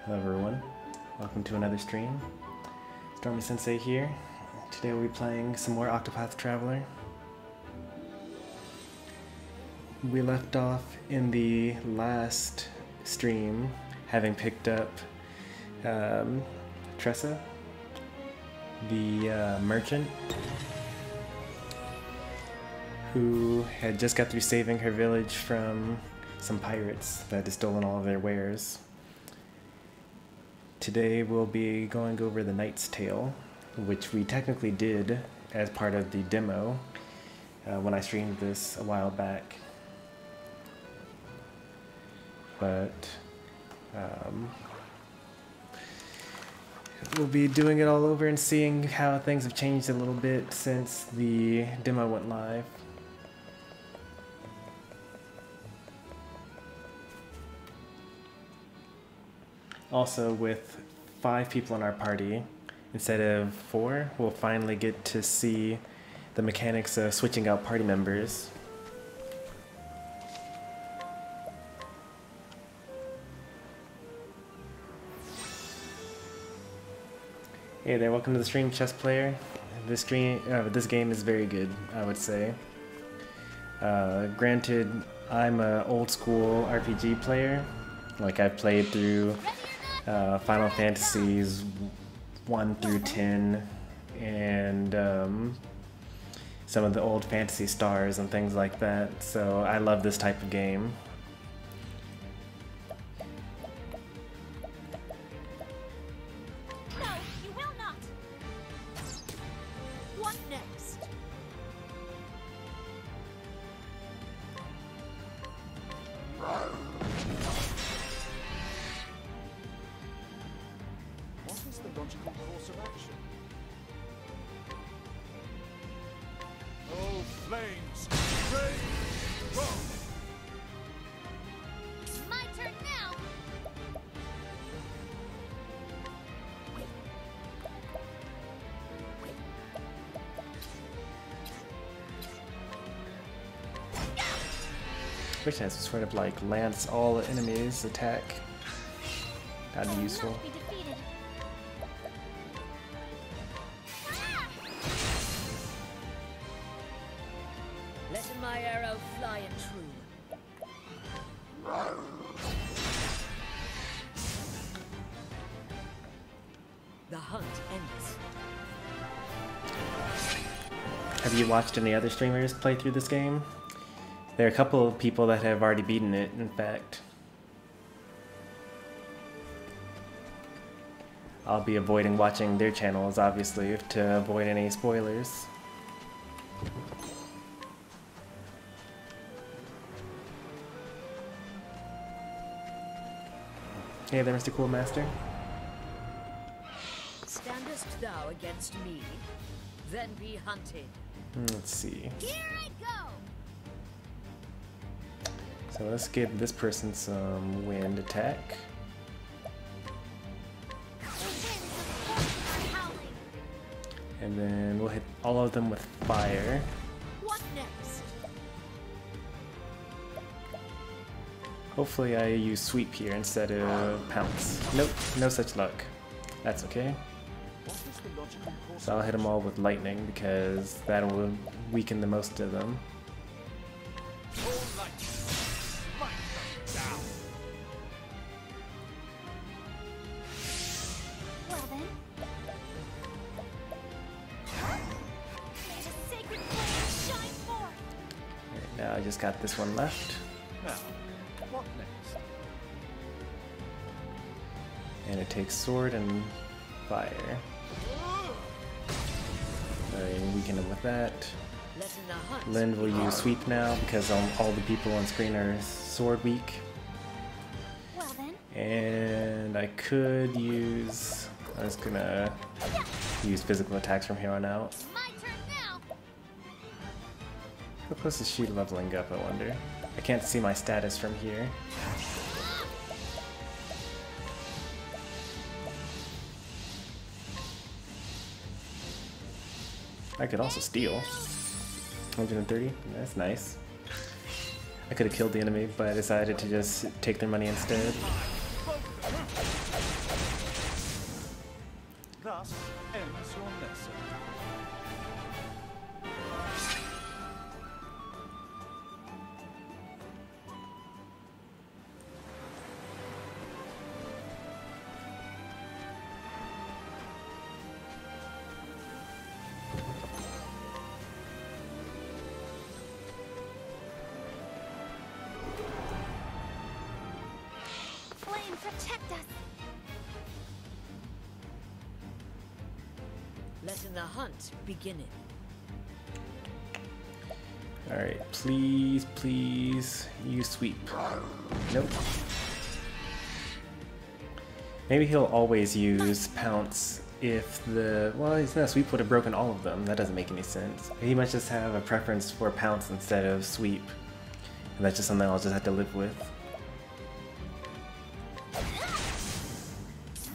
Hello everyone, welcome to another stream. Stormy Sensei here. Today we'll be playing some more Octopath Traveller. We left off in the last stream having picked up Tressa, the merchant, who had just got through saving her village from some pirates that had stolen all of their wares. Today we'll be going over the Knight's Tale, which we technically did as part of the demo when I streamed this a while back. But we'll be doing it all over and seeing how things have changed a little bit since the demo went live. Also, with 5 people in our party instead of 4, we'll finally get to see the mechanics of switching out party members. Hey there, welcome to the stream, chess player. This game is very good, I would say. Granted, I'm an old school RPG player. Like, I've played through Final Fantasies 1 through 10 and some of the old Fantasy Stars and things like that, so I love this type of game. No, you will not. What next? What is the logical course of action? Oh, flames! Rage! Whoa! My turn now. Which has sort of like lance all the enemies attack. That'd be useful. Not be defeated. Let my arrow fly and true. The hunt ends. Have you watched any other streamers play through this game? There are a couple of people that have already beaten it, in fact. I'll be avoiding watching their channels, obviously, to avoid any spoilers. Hey there, Mr. Cool Master. Standest thou against me? Then be hunted. Let's see. Here I go. So let's give this person some wind attack. The winds of fortune are howling. And then we'll hit all of them with fire. What next? Hopefully I use sweep here instead of pounce. Nope, no such luck. That's okay. What is the logical course So I'll hit them all with lightning because that will weaken the most of them. All light! Light them down! Well then. May the sacred flame shine forth. Right, now I just got this one left. Now, what next? And it takes sword and fire. I weaken him with that. Letting the hunt. Lind will use sweep now because all the people on screen are sword weak. Well then. And I could use... I was gonna use physical attacks from here on out. My turn now. How close is she leveling up, I wonder? I can't see my status from here. I could also steal. 130, that's nice. I could have killed the enemy, but I decided to just take their money instead. Thus ends your lesson. Flame, protect us! Letting the hunt begin it. Alright, please, please use sweep. Nope. Maybe he'll always use pounce if the... well, he's not, sweep would have broken all of them. That doesn't make any sense. He must just have a preference for pounce instead of sweep. And that's just something I'll just have to live with.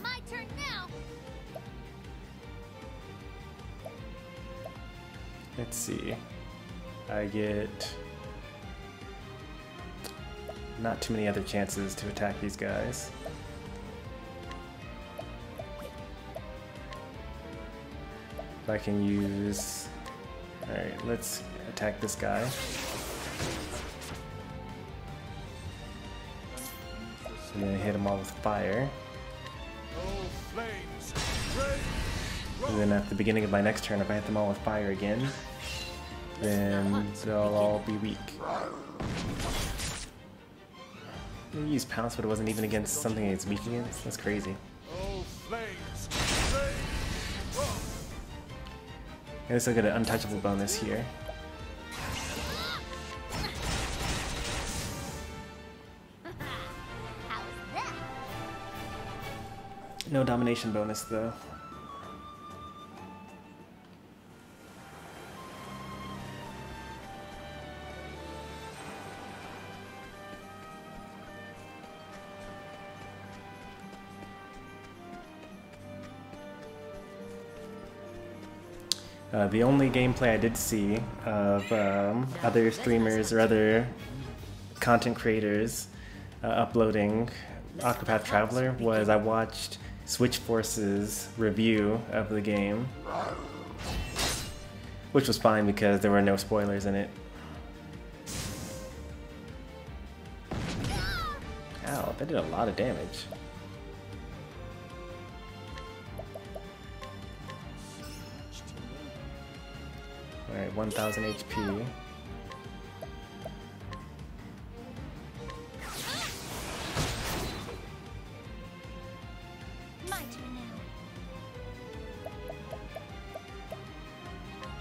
My turn now! Let's see. I get not too many other chances to attack these guys. If I can use... alright, let's attack this guy. And then hit them all with fire. Oh, flames, rain, And then at the beginning of my next turn, if I hit them all with fire again, then they'll all be weak. I used pounce, but it wasn't even against something it's weak against? That's crazy. oh, flames, rain, rock. I guess I'll get an untouchable bonus here. How's that? No domination bonus though. The only gameplay I did see of other streamers or other content creators uploading Octopath Traveller was I watched Switch Force's review of the game, which was fine because there were no spoilers in it. Ow, that did a lot of damage. Alright, 1000 HP. My turn now.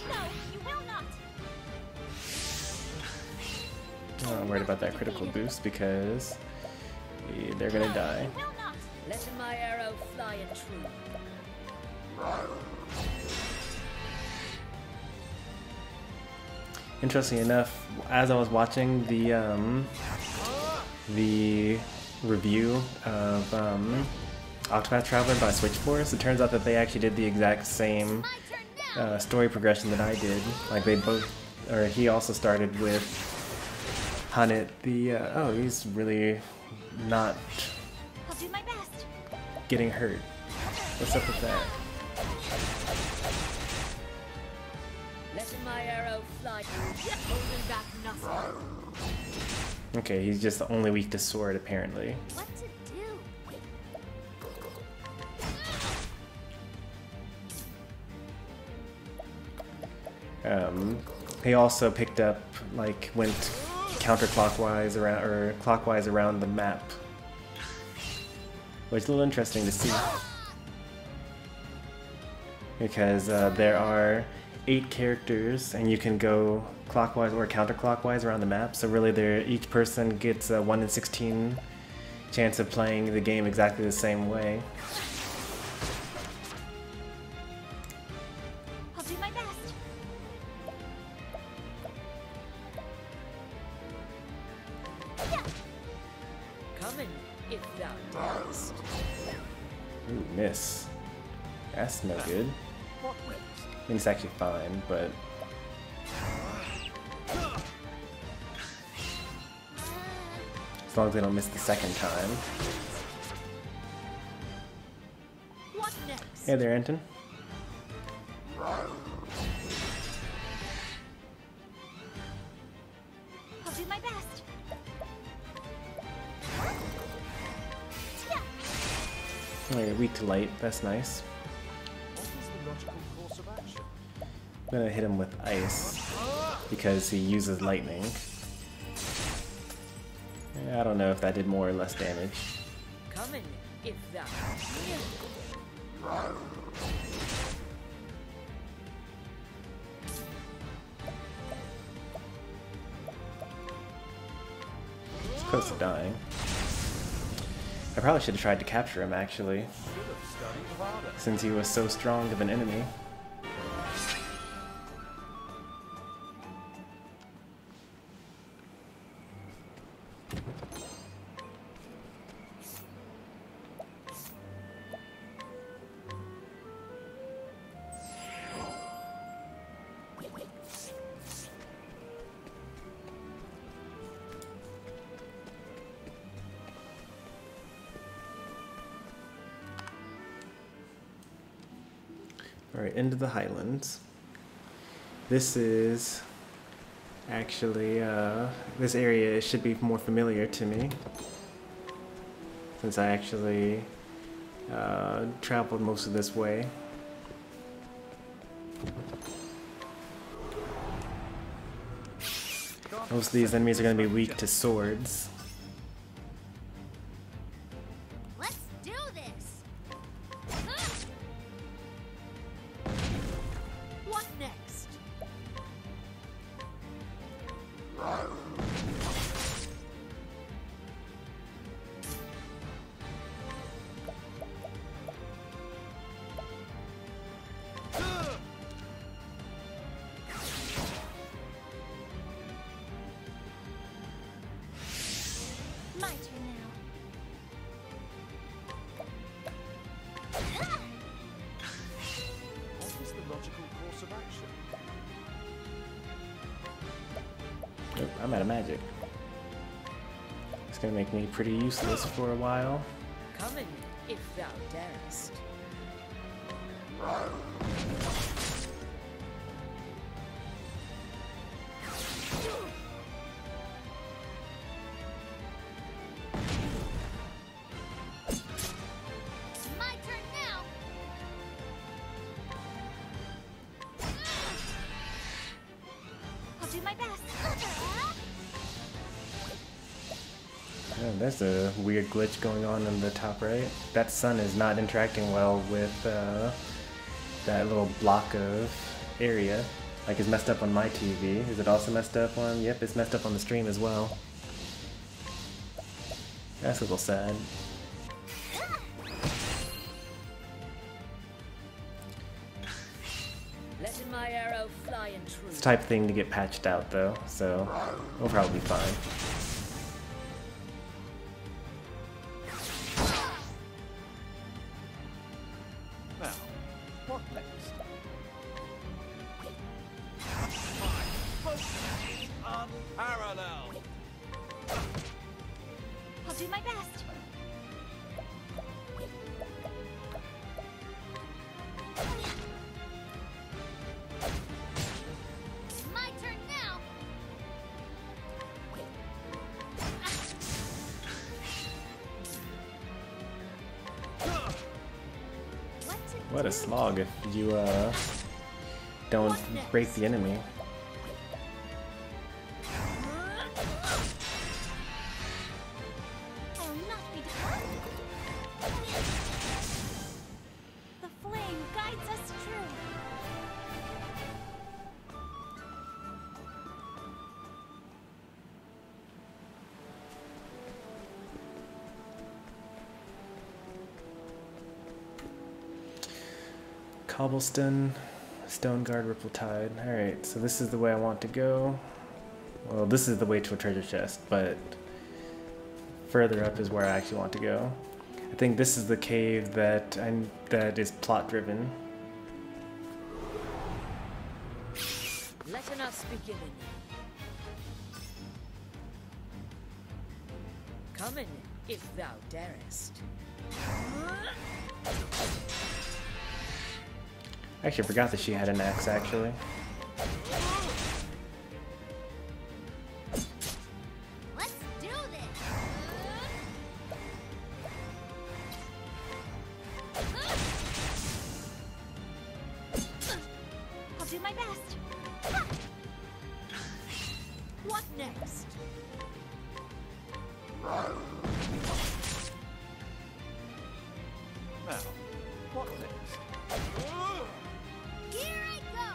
No, you will not! I'm not worried about that critical boost because they're gonna die. You will not! Letting my arrow fly and true. Interesting enough, as I was watching the review of Octopath Traveller by Switch Force, it turns out that they actually did the exact same My turn now! story progression that I did. Like they both, or he also started with Hunnit. Oh, he's really not I'll do my best! getting hurt. What's up with that? Letting my arrow fly. Holding back nothing. Okay, he's just only weak to sword apparently. What to do? He also picked up, like, went counterclockwise around, or clockwise around the map, which is a little interesting to see. Because there are 8 characters, and you can go clockwise or counterclockwise around the map. So really, each person gets a 1 in 16 chance of playing the game exactly the same way. I'll do my best! Coming, if thou darest. Ooh, miss. That's no good. What next? I mean, it's actually fine, but as long as they don't miss the second time. What next? Hey there, Anton. I'll do my best. Oh, you're weak to light. That's nice. What is the logical course of action? I'm gonna hit him with ice because he uses lightning. Yeah, I don't know if that did more or less damage. Come in if thou. He's close to dying. I probably should have tried to capture him actually, Should have studied harder. since he was so strong of an enemy. Alright, into the Highlands. This is actually, this area should be more familiar to me, since I actually traveled most of this way. Most of these enemies are going to be weak to swords. Let's do this. What next? My turn now. What is the logical course of action? Nope, I'm out of magic. It's going to make me pretty useless for a while. Come in if thou darest. My turn now. I'll do my best. Oh, there's a weird glitch going on in the top right. That sun is not interacting well with that little block of area. Like it's messed up on my TV. Is it also messed up on? Yep, it's messed up on the stream as well. That's a little sad. Letting my arrow fly in true. It's the type of thing to get patched out though, so we'll probably be fine. Now, what next? My focus is unparalleled. I'll do my best. My turn now. What a slog if you don't break the enemy. I will not be defeated. The flame guides us true. Cobblestone, Stone Guard, Ripple Tide. Alright, so this is the way I want to go. Well, this is the way to a treasure chest, but further up is where I actually want to go. I think this is the cave that is plot driven. Letting us begin. Come in if thou darest. I actually forgot that she had an axe, actually. Let's do this. I'll do my best. What next? Now, what next? Here I go.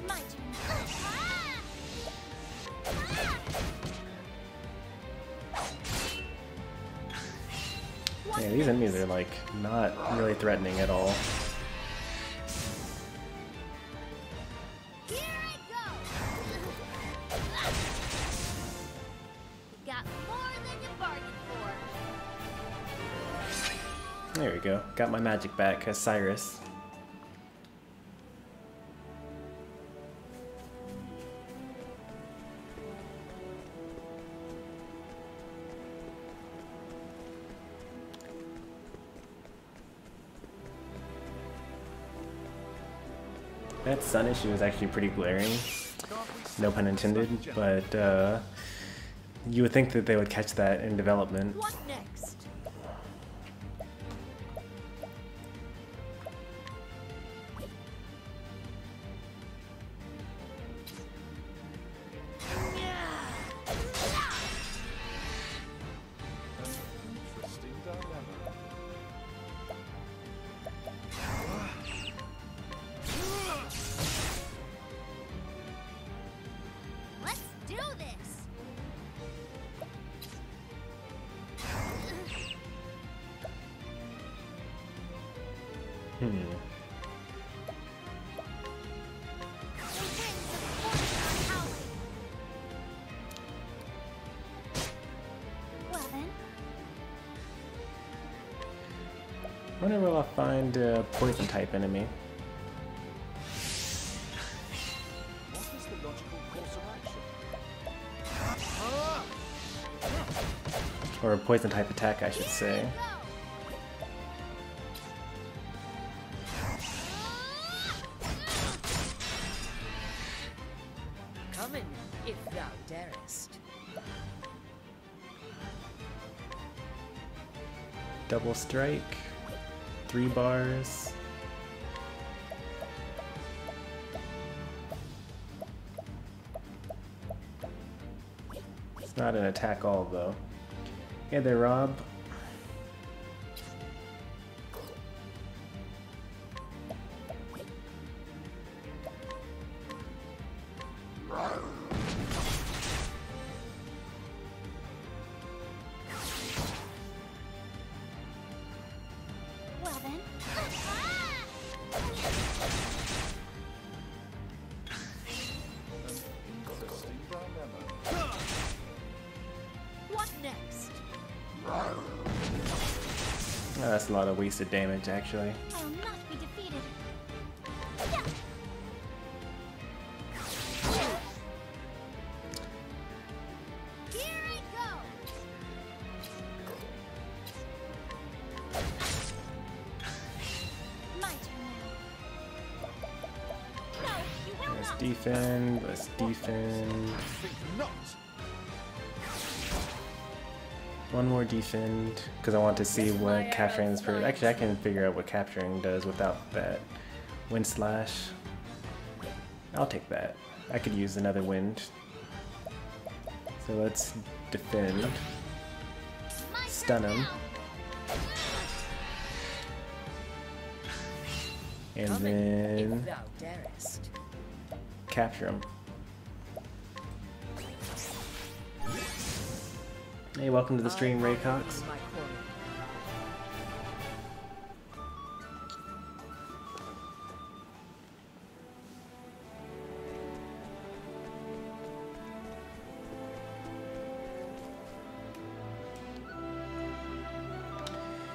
My turn. Yeah, these enemies are like not really threatening at all. Here I go. Got more than you bargained for. There we go. Got my magic back as Cyrus. That sun issue is actually pretty glaring, no pun intended, but you would think that they would catch that in development. What next? Interesting dilemma. Let's do this. Hmm. The winds of fortune are howling. Well then, I wonder where I'll find a poison type enemy. What is the logical course of action? Or a poison type attack, I should say. go. Come in, if thou darest. Double strike. 3 bars. It's not an attack all though. Hey there, Rob. Well then. Interesting dilemma. What next? Oh, that's a lot of wasted damage, actually. I'll not be defeated. Yeah. Here I go. My turn now. No, you will Let's not. defend. Let's defend. Think not. One more defend, because I want to see what capturing this person. Actually, I can figure out what capturing does without that wind slash. I'll take that. I could use another wind. So let's defend. My turn Stun him. now. And Come in, then if thou darest. capture him. Hey, welcome to the stream, Ray Cox. My corner.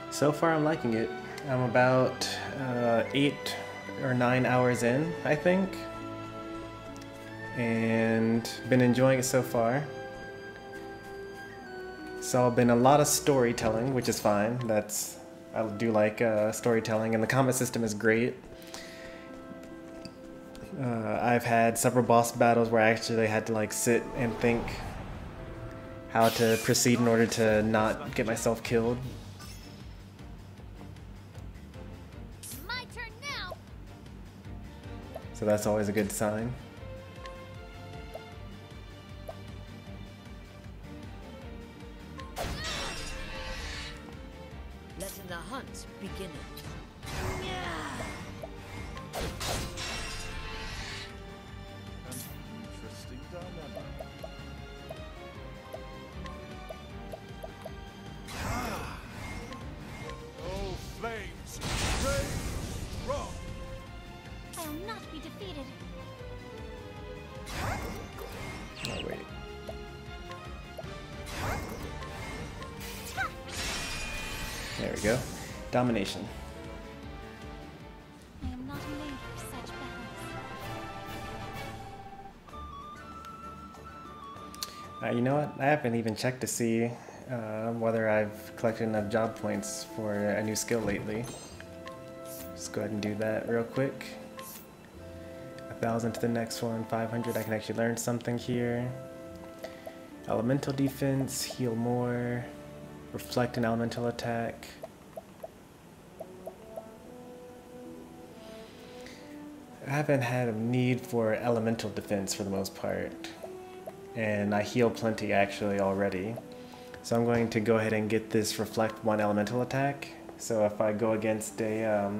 So far, I'm liking it. I'm about 8 or 9 hours in, I think, and been enjoying it so far. So I've been a lot of storytelling, which is fine. I do like storytelling, and the combat system is great. I've had several boss battles where I actually had to like sit and think how to proceed in order to not get myself killed. My turn now. So that's always a good sign. Letting the hunt begin. An interesting dilemma. Oh, flames! Rage strong! I'll not be defeated. Oh wait. There we go. Domination. I am not made for such battles. You know what? I haven't even checked to see whether I've collected enough job points for a new skill lately. Just go ahead and do that real quick. 1,000 to the next one, 500. I can actually learn something here. Elemental defense, heal more, reflect an elemental attack. I haven't had a need for elemental defense for the most part, and I heal plenty actually already. So I'm going to go ahead and get this reflect one elemental attack. So if I go against a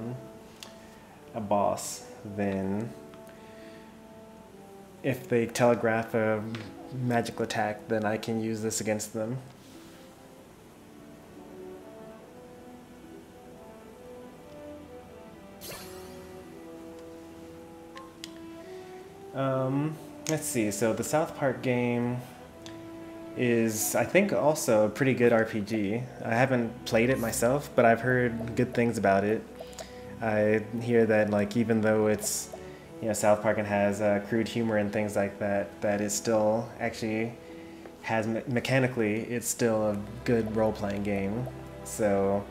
boss, then if they telegraph a magical attack, then I can use this against them. Let's see, so the South Park game is, I think, also a pretty good RPG. I haven't played it myself, but I've heard good things about it. I hear that, like, even though it's, you know, South Park and has crude humor and things like that, that it still actually has, mechanically, it's still a good role-playing game. So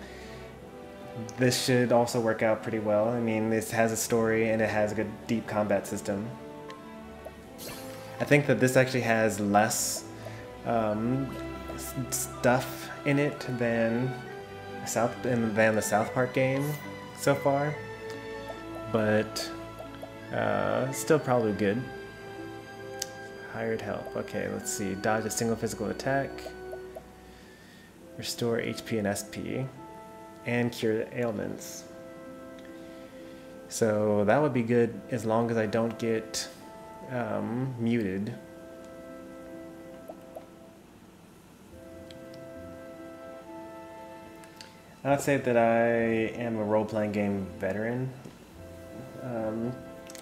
this should also work out pretty well. I mean, this has a story and it has a good deep combat system. I think that this actually has less stuff in it than the South Park game so far, but still probably good. Hired help. Okay, let's see. Dodge a single physical attack, restore HP and SP, and cure ailments. So that would be good as long as I don't get muted. I would say that I am a role-playing game veteran.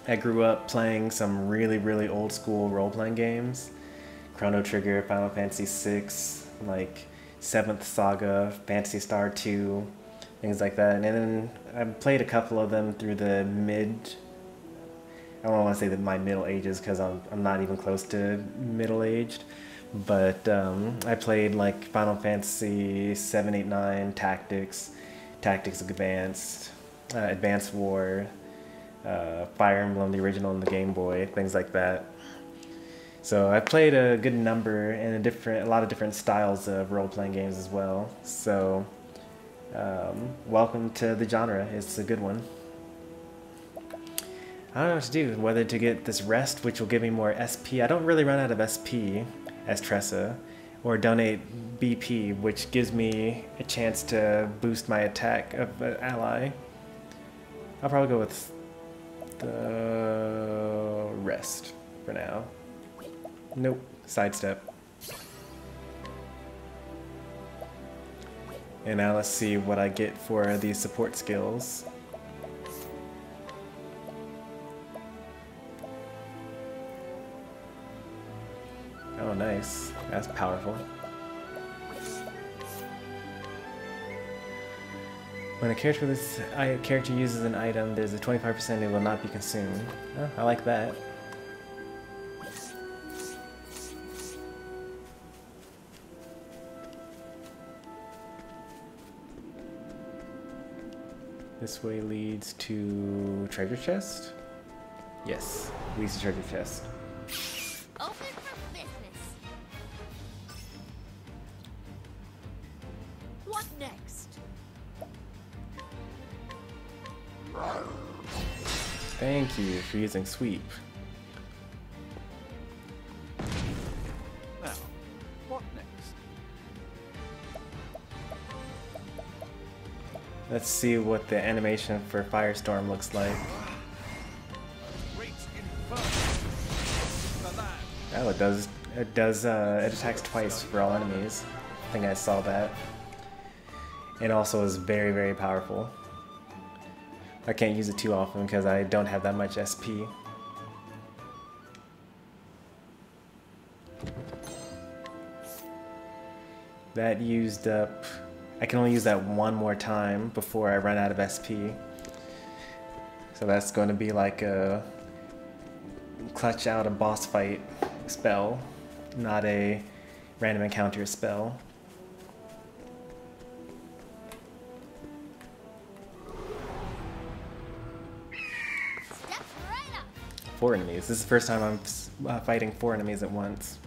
I grew up playing some really old school role-playing games. Chrono Trigger, Final Fantasy VI, like 7th Saga, Phantasy Star 2, things like that. And then I played a couple of them through the I don't want to say that my middle ages, because I'm not even close to middle-aged, but I played like Final Fantasy 7, 8, 9, Tactics, Tactics Advanced, Advanced War, Fire Emblem, the original on the Game Boy, things like that. So I played a good number and a lot of different styles of role-playing games as well. So welcome to the genre. It's a good one. I don't know what to do, whether to get this rest, which will give me more SP. I don't really run out of SP as Tressa, or donate BP, which gives me a chance to boost my attack of an ally. I'll probably go with the rest for now. Nope, sidestep. And now let's see what I get for these support skills. Oh, nice. That's powerful. When a character uses an item, there's a 25% it will not be consumed. Oh, I like that. This way leads to treasure chest? Yes, leads to treasure chest. Open for business. What next? Thank you for using sweep. Now, what next? Let's see what the animation for Firestorm looks like. Great inferno. The land. Oh, it attacks twice for all enemies. I think I saw that. It also is very, very powerful. I can't use it too often because I don't have that much SP. That used up... I can only use that one more time before I run out of SP. So that's going to be like a clutch out a boss fight spell, not a random encounter spell. Step right up. 4 enemies. This is the first time I'm fighting 4 enemies at once.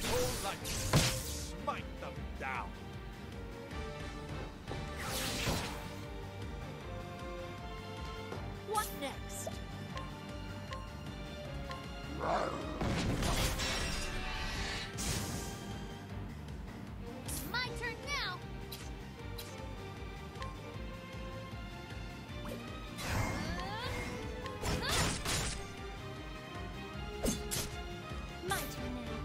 All right. Smite them down. What next? My turn now. My turn now.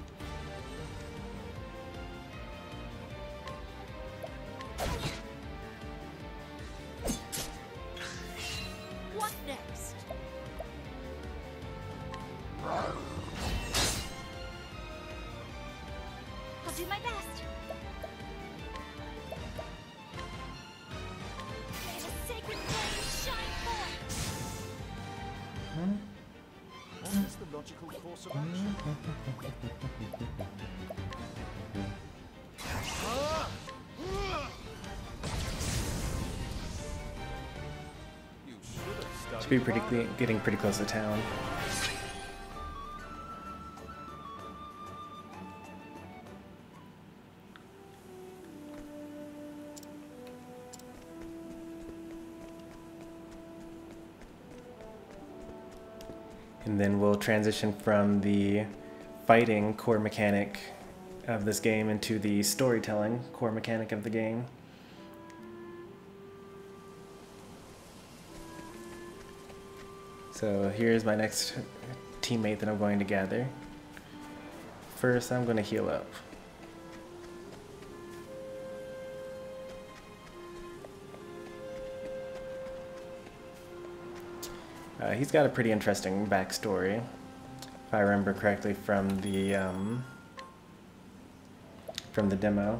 What next? I'll do my best. May the sacred flame shine forth. What is the logical course of action? You should have studied. Should be getting pretty close to town. And then we'll transition from the fighting core mechanic of this game into the storytelling core mechanic of the game. So here's my next teammate that I'm going to gather. First, I'm going to heal up. He's got a pretty interesting backstory, if I remember correctly from the demo.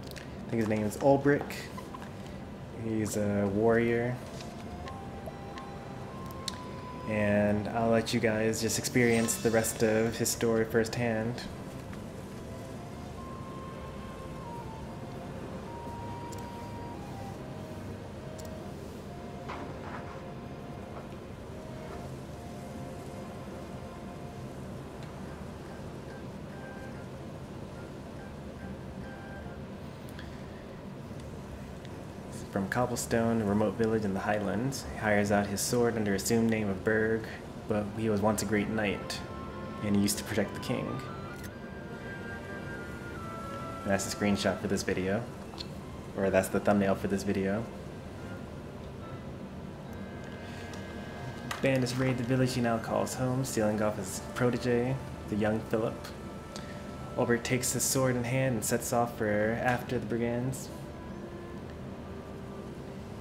I think his name is Olberic. He's a warrior. And I'll let you guys just experience the rest of his story firsthand. From Cobblestone, a remote village in the Highlands, he hires out his sword under assumed name of Berg, but he was once a great knight, and he used to protect the king. And that's a screenshot for this video, or that's the thumbnail for this video. Bandits raid the village he now calls home, stealing off his protege, the young Philip. Olberic takes his sword in hand and sets off for after the brigands.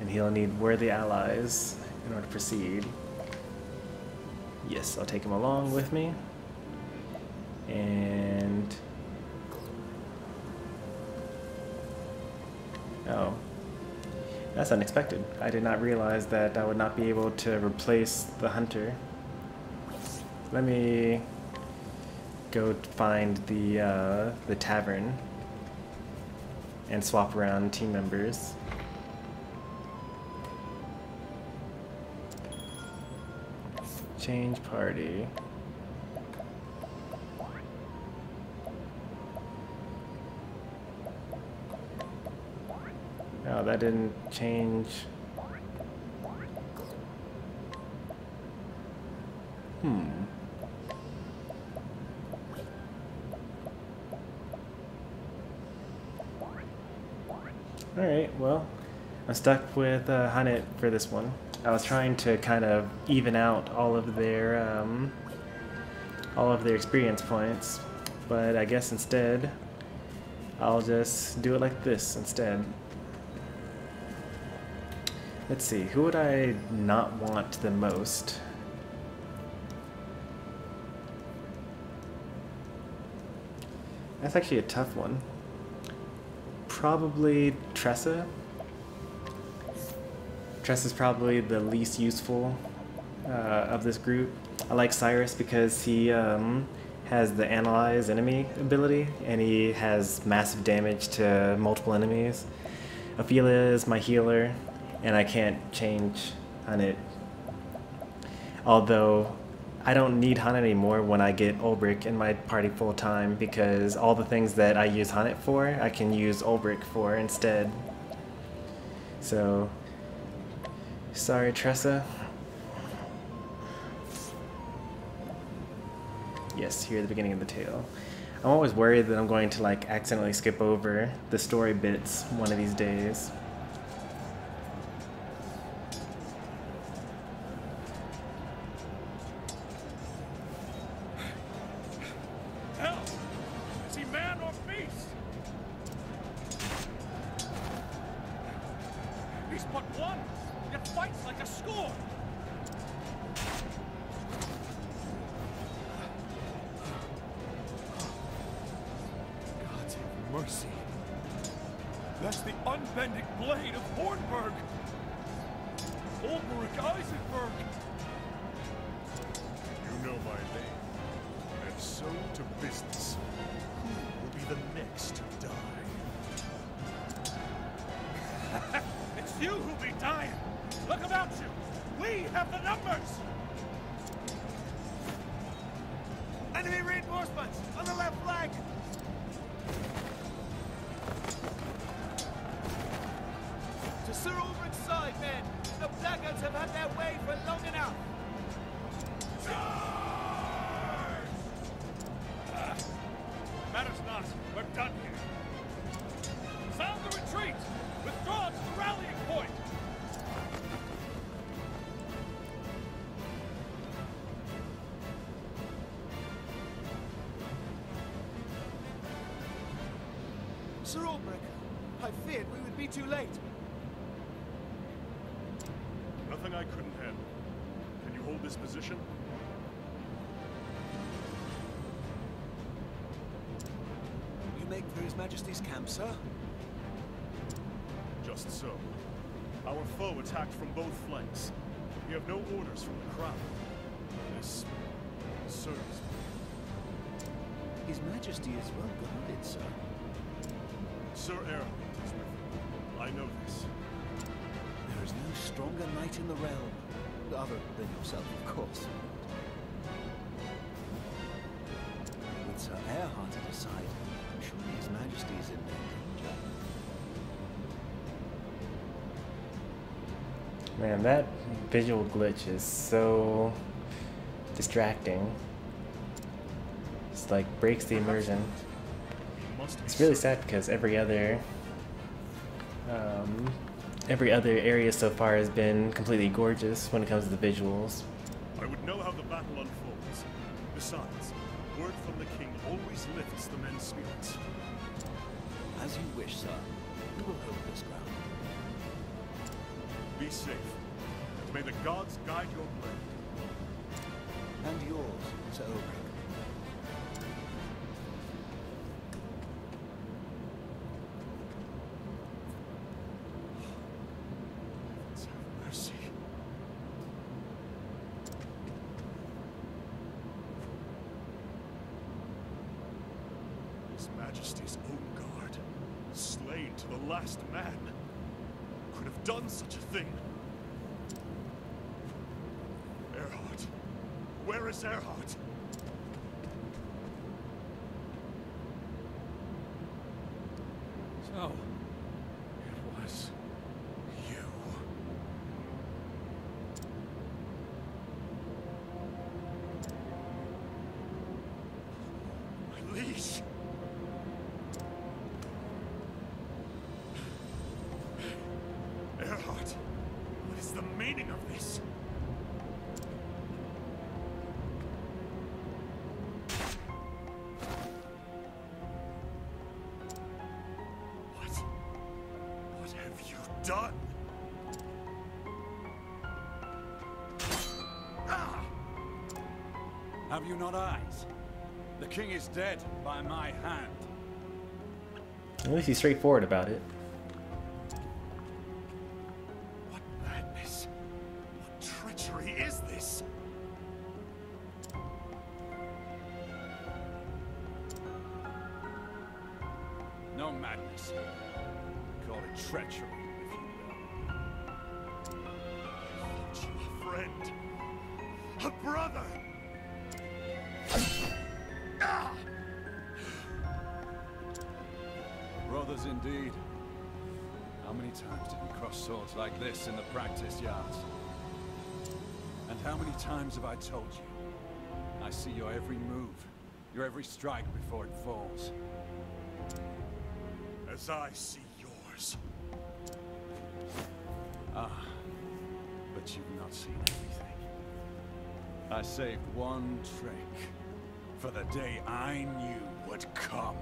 And he'll need worthy allies in order to proceed. Yes, I'll take him along with me. And... oh. That's unexpected. I did not realize that I would not be able to replace the hunter. Let me go find the tavern and swap around team members. Change party. Oh, that didn't change. Alright, well, I'm stuck with Hanet for this one. I was trying to kind of even out all of their experience points, but I guess instead I'll just do it like this instead. Let's see, who would I not want the most? That's actually a tough one. Probably Tressa. Tressa's probably the least useful of this group. I like Cyrus because he has the analyze enemy ability and he has massive damage to multiple enemies. Ophelia is my healer and I can't change Hanet. Although I don't need Hanet anymore when I get Olberic in my party full time because all the things that I use Hanet for, I can use Olberic for instead. So, sorry Tressa. Yes, here at the beginning of the tale. I'm always worried that I'm going to like accidentally skip over the story bits one of these days. Hell! Is he man or beast? He's but one, yet fights like a score! Mercy. That's the unbending blade of Hornburg! Olberic Eisenberg! You know my name. And so to business. Who will be the next to die? It's you who'll be dying! Look about you! We have the numbers! Enemy reinforcements! On the left flank! Sir Olberic's side, men! The blackguards have had their way for long enough! Charge! Matters not. We're done here. Sound the retreat! Withdraw to the rallying point! Sir Olberic, I feared we would be too late. Nothing I couldn't handle. Can you hold this position? You make for His Majesty's camp, sir? Just so. Our foe attacked from both flanks. We have no orders from the crown. This serves me. His Majesty is well guarded, sir. Sir Aaron is with me. I know this. There is no stronger knight in the realm. Other than yourself, of course. With Sir Earhart at his side, surely His Majesty is in no danger. Man, that visual glitch is so distracting. It's like breaks the immersion. It's really sad because every other area so far has been completely gorgeous when it comes to the visuals. I would know how the battle unfolds. Besides, word from the king always lifts the men's spirits. As you wish, sir. We will hold this ground. Be safe. And may the gods guide your blade. And yours, Sir Olberic. The last man could have done such a thing. Erhardt. Where is Erhardt? So, it was You. My liege. Erhardt, what is the meaning of this? What have you done? Ah! Have you not eyes? The king is dead by my hand. At least he's straightforward about it. What madness? What treachery is this? No madness. Call it treachery, if you will. I thought you a friend. A brother! Ah! Brothers indeed. How many times did we cross swords like this in the practice yards? And how many times have I told you? I see your every move, your every strike before it falls. As I see yours. Ah, but you've not seen everything. I saved one trick for the day I knew would come.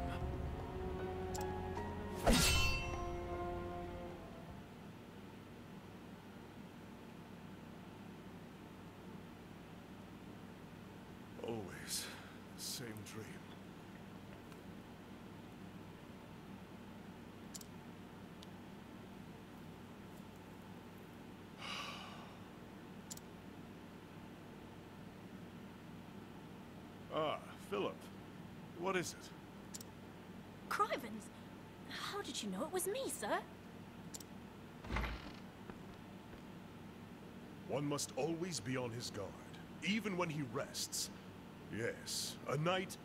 Always the same dream. Ah, Philip. What is it? Crivens! How did you know it was me, sir? One must always be on his guard, even when he rests. Yes, a knight.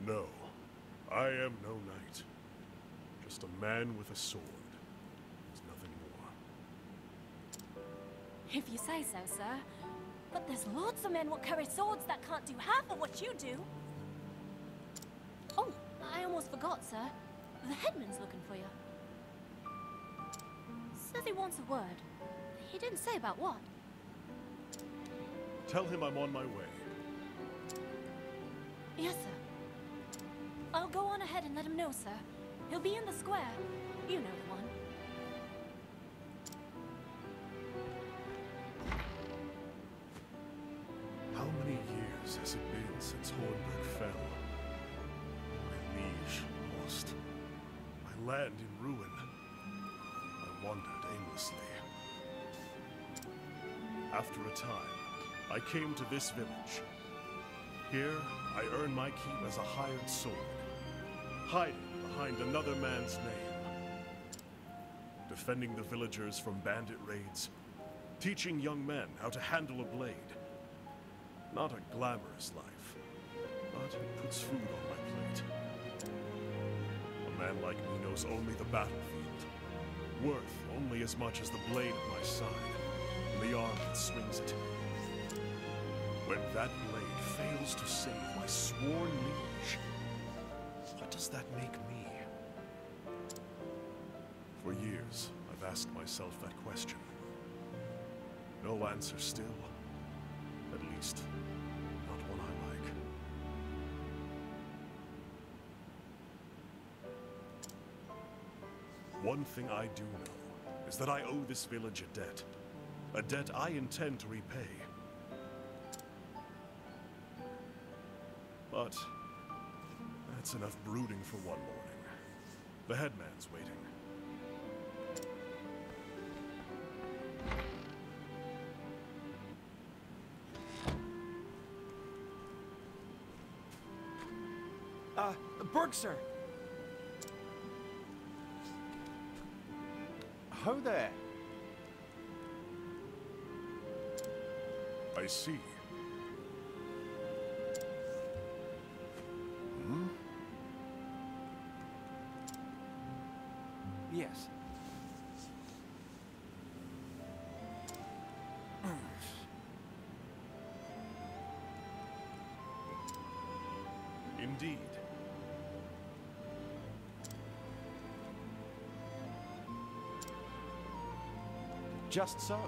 No, I am no knight. Just a man with a sword. There's nothing more. If you say so, sir. But there's lots of men what carry swords that can't do half of what you do. Oh, I almost forgot, sir. The headman's looking for you. Says he wants a word. He didn't say about what. Tell him I'm on my way. Yes, sir. I'll go on ahead and let him know, sir. He'll be in the square. You know the one. How many years has it been since Olberic fell? My liege lost. My land in ruin. I wandered aimlessly. After a time, I came to this village. Here, I earned my keep as a hired sword, hiding behind another man's name. Defending the villagers from bandit raids, teaching young men how to handle a blade. Not a glamorous life, but it puts food on my plate. A man like me knows only the battlefield, worth only as much as the blade at my side, and the arm that swings it. When that blade fails to save my sworn liege, what does that make me? For years, I've asked myself that question. No answer still. At least, not one I like. One thing I do know is that I owe this village a debt. A debt I intend to repay. But that's enough brooding for one morning. The headman's waiting. Berg, sir. How there? I see. Hmm? Yes. Indeed. Just so.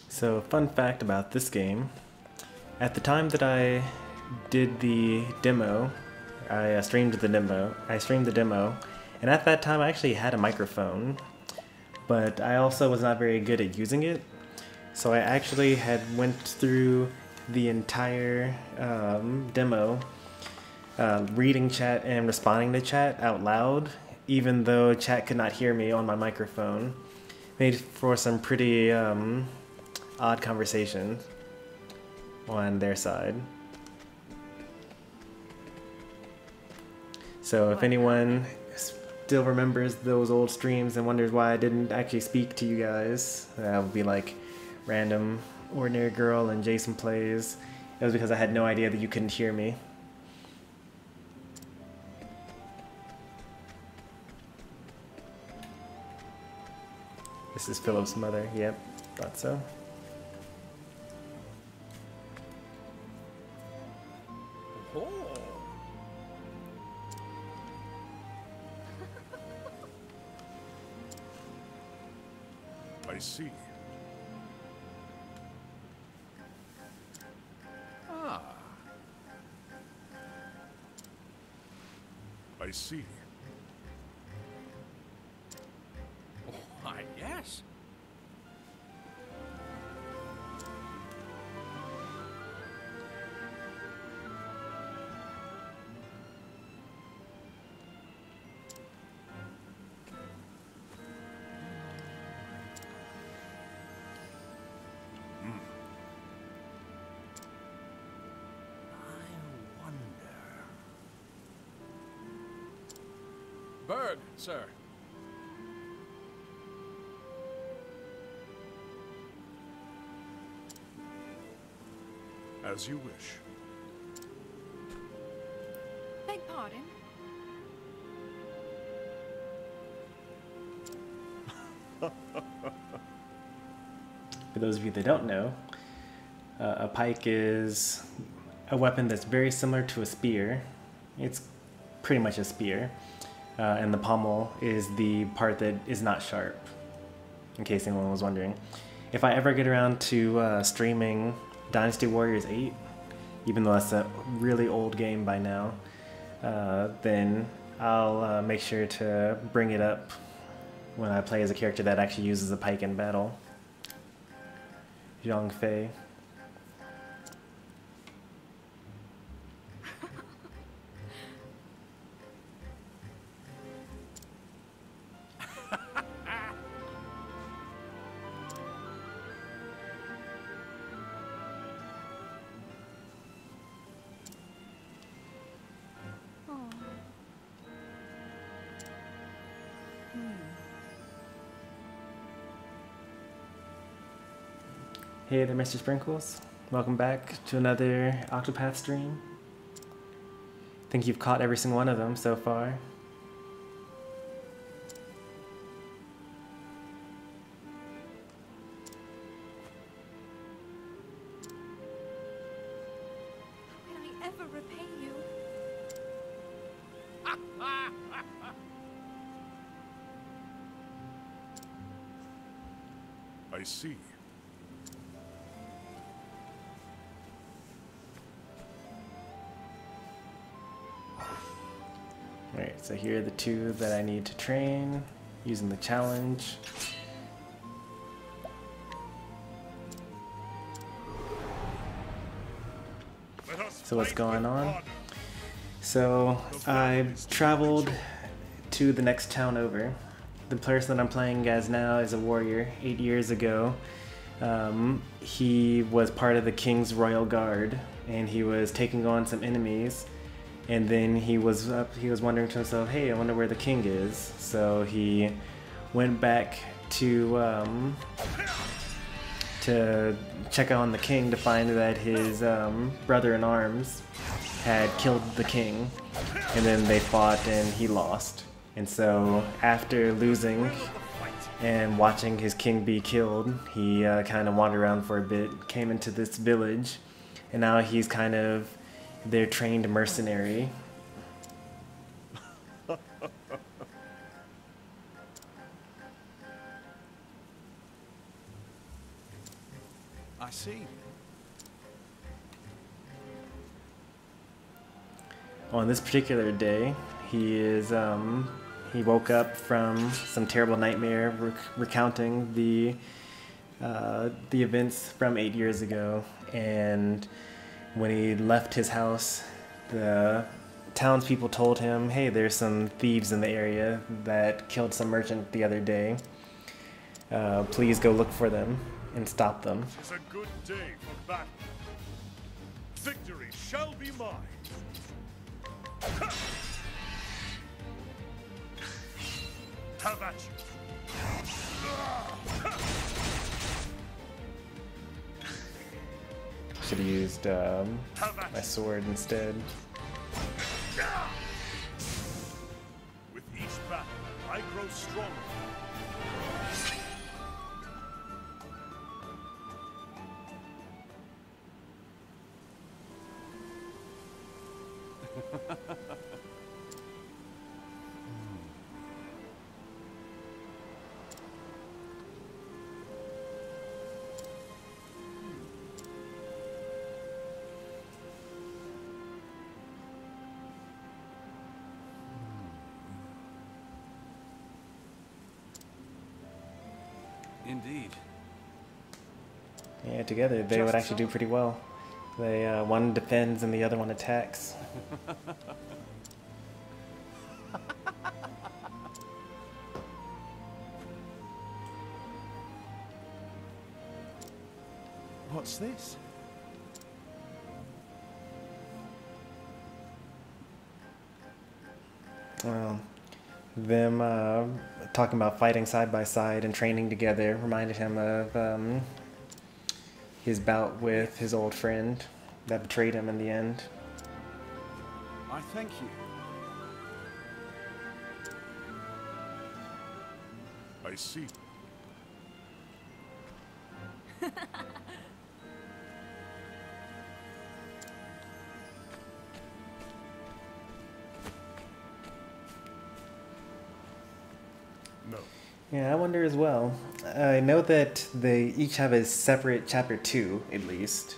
So, fun fact about this game. At the time that I did the demo, I streamed the demo, and at that time I actually had a microphone, but I also was not very good at using it. So I actually had went through the entire demo, reading chat and responding to chat out loud, even though chat could not hear me on my microphone. Made for some pretty odd conversations on their side. So if anyone still remembers those old streams and wonders why I didn't actually speak to you guys, that would be like random ordinary girl and Jason plays. It was because I had no idea that you couldn't hear me. This is Philip's mother. Yep, thought so. I see. Ah. I see. Why, yes. Berg, sir. As you wish. Beg pardon? For those of you that don't know, a pike is a weapon that's very similar to a spear. It's pretty much a spear. And the pommel is the part that is not sharp, in case anyone was wondering. If I ever get around to streaming Dynasty Warriors 8, even though that's a really old game by now, then I'll make sure to bring it up when I play as a character that actually uses a pike in battle. Zhang Fei. Hey there, Mr. Sprinkles. Welcome back to another Octopath stream. Think you've caught every single one of them so far. How can I ever repay you? I see. Alright, so here are the two that I need to train using the challenge. So what's going on? So I traveled to the next town over. The person that I'm playing as now is a warrior. 8 years ago, he was part of the King's Royal Guard, and he was taking on some enemies. And then he was wondering to himself, "Hey, I wonder where the king is." So he went back to check on the king to find that his brother-in-arms had killed the king, and then they fought and he lost. And so after losing and watching his king be killed, he kind of wandered around for a bit, came into this village, and now he's kind of their trained mercenary. I see. On this particular day, he woke up from some terrible nightmare recounting the events from 8 years ago, and when he left his house, the townspeople told him, "Hey, there's some thieves in the area that killed some merchant the other day. Please go look for them and stop them." It's a good day for battle. Victory shall be mine. Have at you. Should have used my sword instead. With each battle, I grow stronger. Indeed. Yeah, together they would actually do pretty well. They one defends and the other one attacks. What's this? Well, them talking about fighting side by side and training together reminded him of his bout with his old friend that betrayed him in the end. I thank you. I see. No. Yeah, I wonder as well. I know that they each have a separate chapter 2, at least.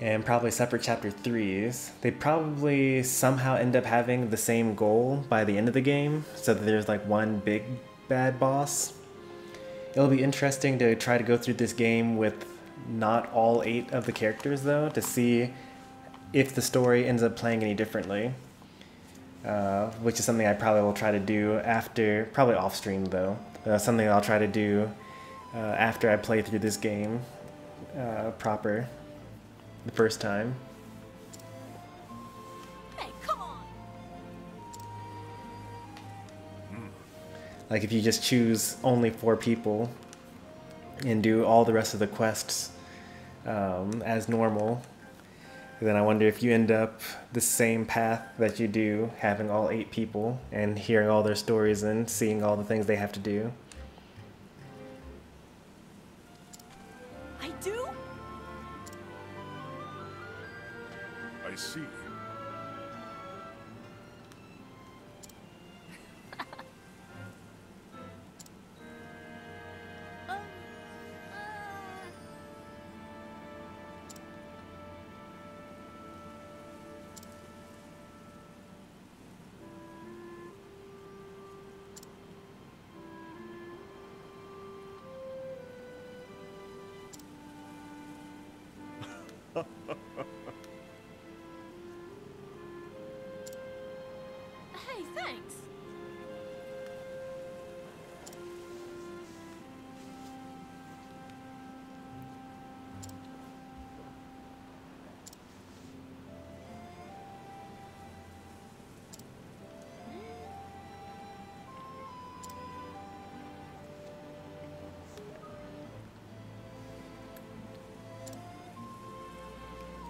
And probably separate chapter 3s. They probably somehow end up having the same goal by the end of the game, so that there's like one big bad boss. It'll be interesting to try to go through this game with not all 8 of the characters though, to see if the story ends up playing any differently. Which is something I probably will try to do after, probably off stream though. Something I'll try to do after I play through this game proper the first time. Hey, come on! Like if you just choose only 4 people and do all the rest of the quests as normal, then I wonder if you end up the same path that you do, having all 8 people and hearing all their stories and seeing all the things they have to do. I do? I see. Hey, thanks.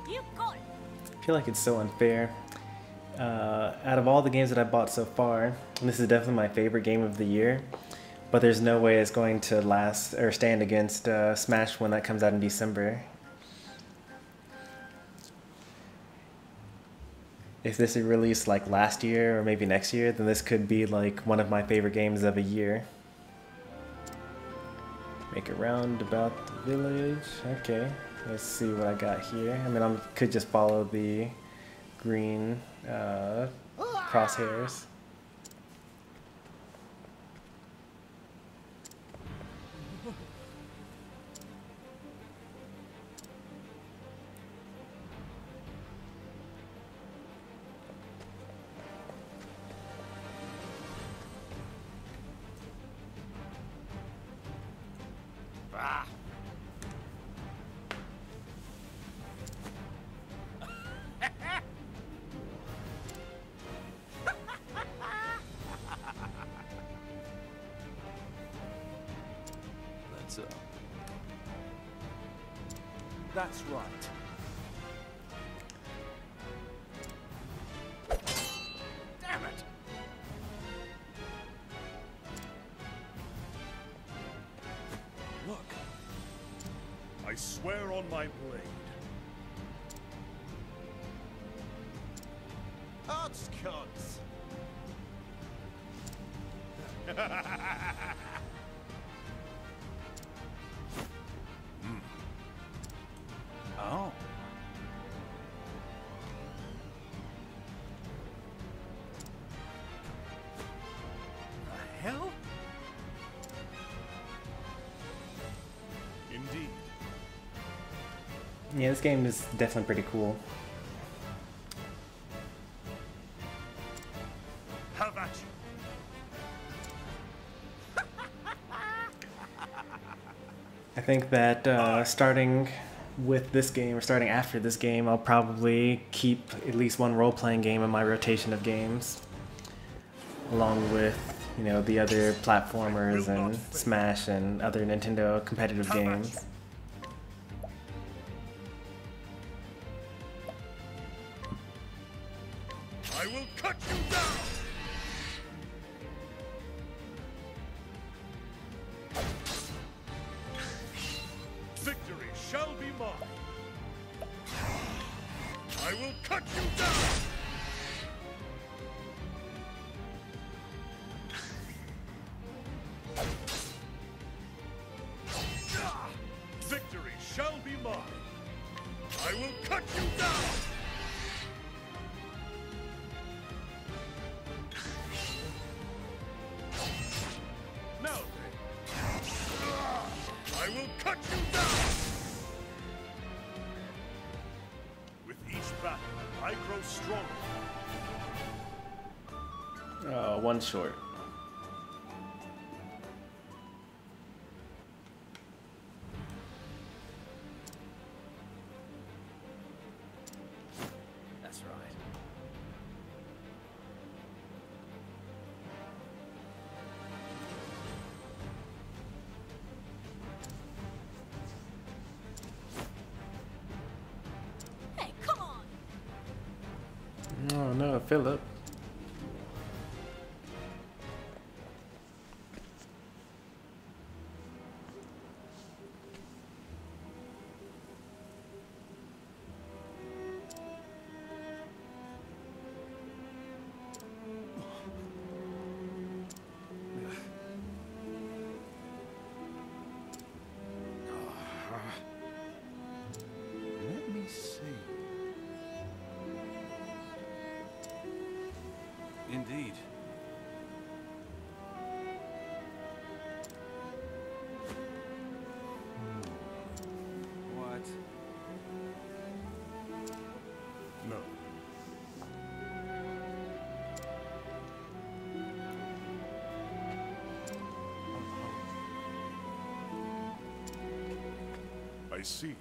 You got it. I feel like it's so unfair. Out of all the games that I bought so far, this is definitely my favorite game of the year, but there's no way it's going to last or stand against Smash when that comes out in December. If this is released like last year or maybe next year, then this could be like one of my favorite games of a year. Make a round about the village. Okay, let's see what I got here. I mean, I could just follow the green crosshairs. That's right. Damn it! Look. I swear on my blade. Arts cunts. Oh. The hell? Indeed. Yeah, this game is definitely pretty cool. Have at you. I think that starting with this game or starting after this game, I'll probably keep at least one role-playing game in my rotation of games, along with, you know, the other platformers and Smash and other Nintendo competitive games. I will cut you down. Victory shall be mine. I will cut you down. Victory shall be mine. I will cut you down. Now then. I will cut you down. With each battle, I grow stronger. One short. That's right. Hey, come on. Oh no, Philip. Let me see. Indeed. What? see.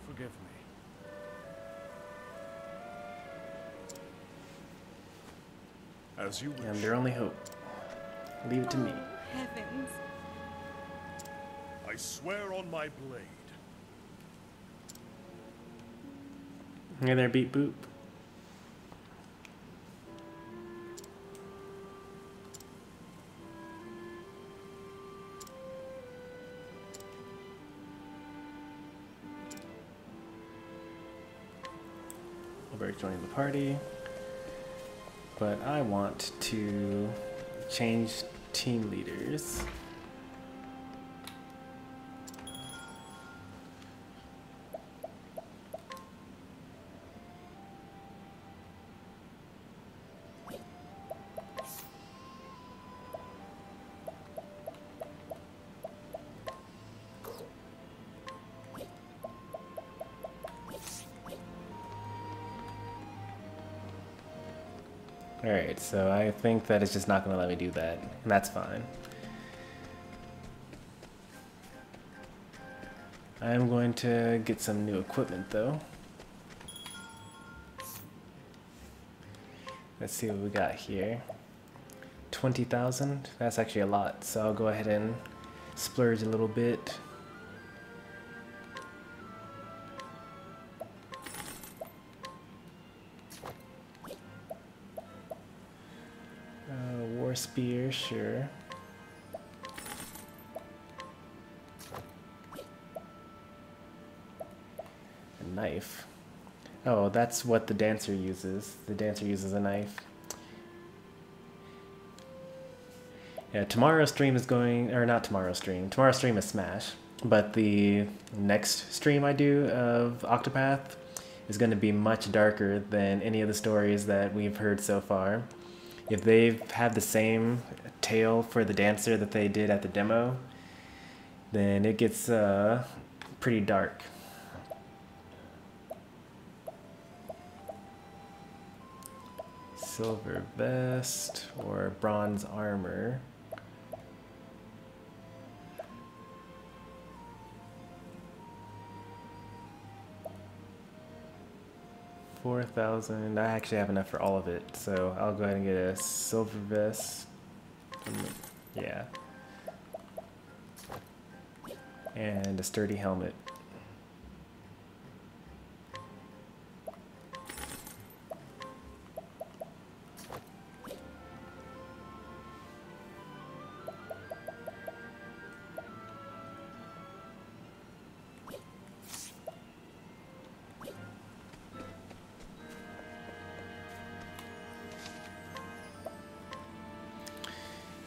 Forgive me. As you wish. I'm their only hope. Leave it to me. Heavens. I swear on my blade. Hey there, Beep Boop. Olberic joining the party, but I want to change team leaders. Alright, so I think that it's just not going to let me do that, and that's fine. I'm going to get some new equipment though. Let's see what we got here. 20,000, that's actually a lot, so I'll go ahead and splurge a little bit. War spear, sure. A knife. Oh, that's what the dancer uses. The dancer uses a knife. Yeah, tomorrow's stream is going, or not tomorrow's stream. Tomorrow's stream is Smash, but the next stream I do of Octopath is going to be much darker than any of the stories that we've heard so far. If they've had the same tale for the dancer that they did at the demo, then it gets pretty dark. Silver vest or bronze armor. $4,000. I actually have enough for all of it, so I'll go ahead and get a silver vest. Yeah. And a sturdy helmet.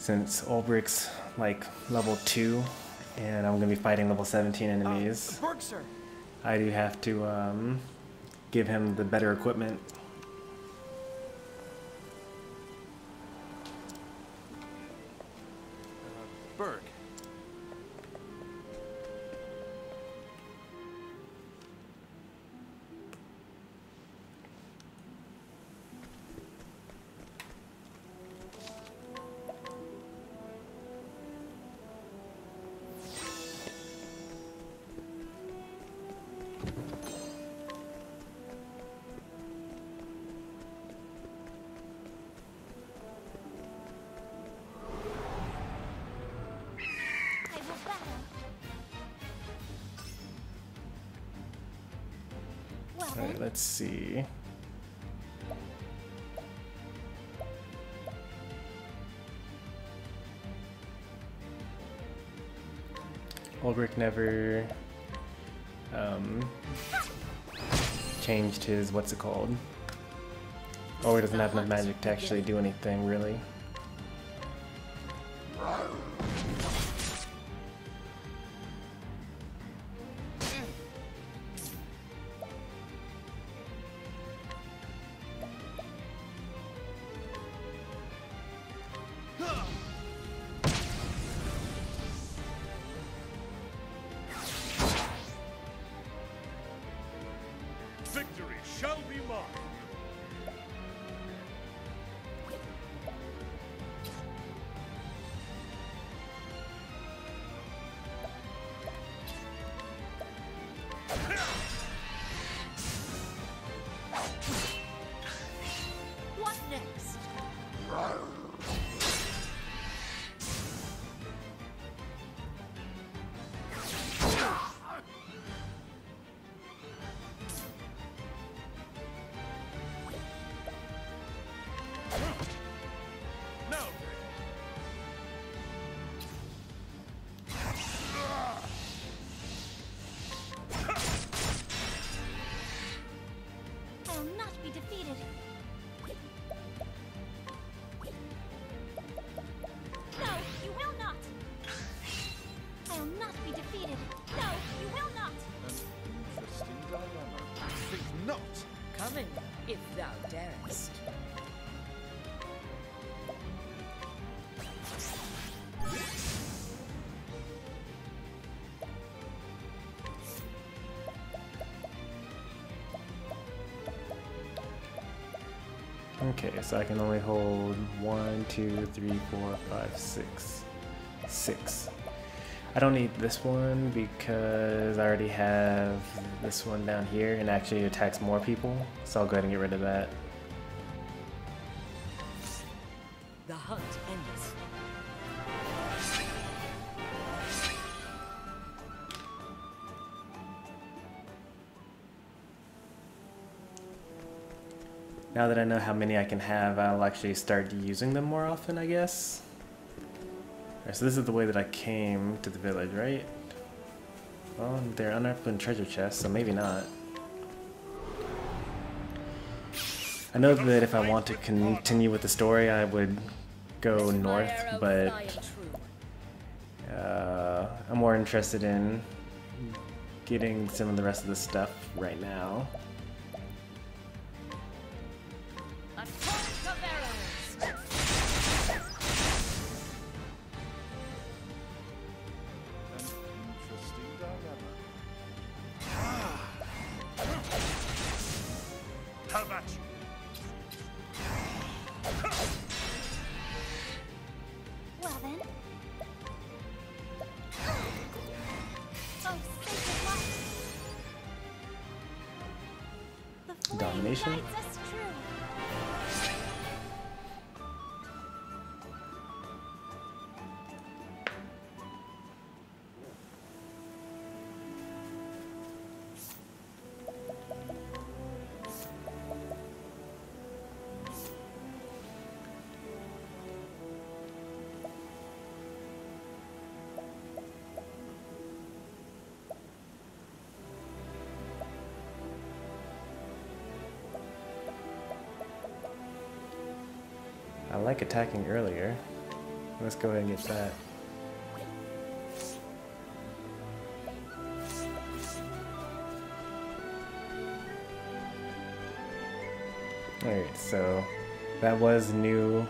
Since Olberic's like level 2 and I'm gonna be fighting level 17 enemies, I do have to give him the better equipment. Berg. Alright, let's see. Olberic never changed his, what's it called? Oh, he doesn't have enough magic to actually do anything, really. victory shall be mine. What next? Now, I will not be defeated. No, you will not. I will not be defeated. No, you will not. an interesting dilemma. I think not. Come in, if thou darest. Okay, so I can only hold 1, 2, 3, 4, 5, 6. 6. I don't need this one because I already have this one down here and actually attacks more people, so I'll go ahead and get rid of that. The hunt ends. Now that I know how many I can have, I'll actually start using them more often, I guess. Alright, so this is the way that I came to the village, right? Well, they're unopened treasure chests, so maybe not. I know that if I want to continue with the story, I would go north, but I'm more interested in getting some of the rest of the stuff right now. Interesting dilemma. Have at you. Well then. Oh, sacred light. The flame Domination? guides us true. I like attacking earlier. Let's go ahead and get that. Alright, so that was new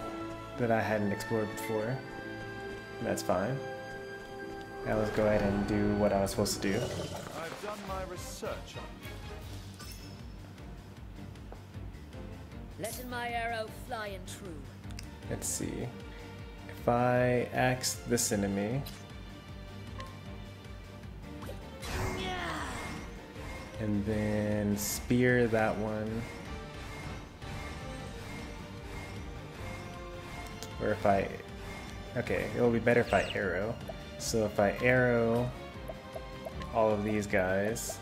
that I hadn't explored before. That's fine. Now let's go ahead and do what I was supposed to do. I've done my research on you. Letting my arrow fly and true. Let's see. If I axe this enemy, and then spear that one, or if I, okay, it'll be better if I arrow. So if I arrow all of these guys,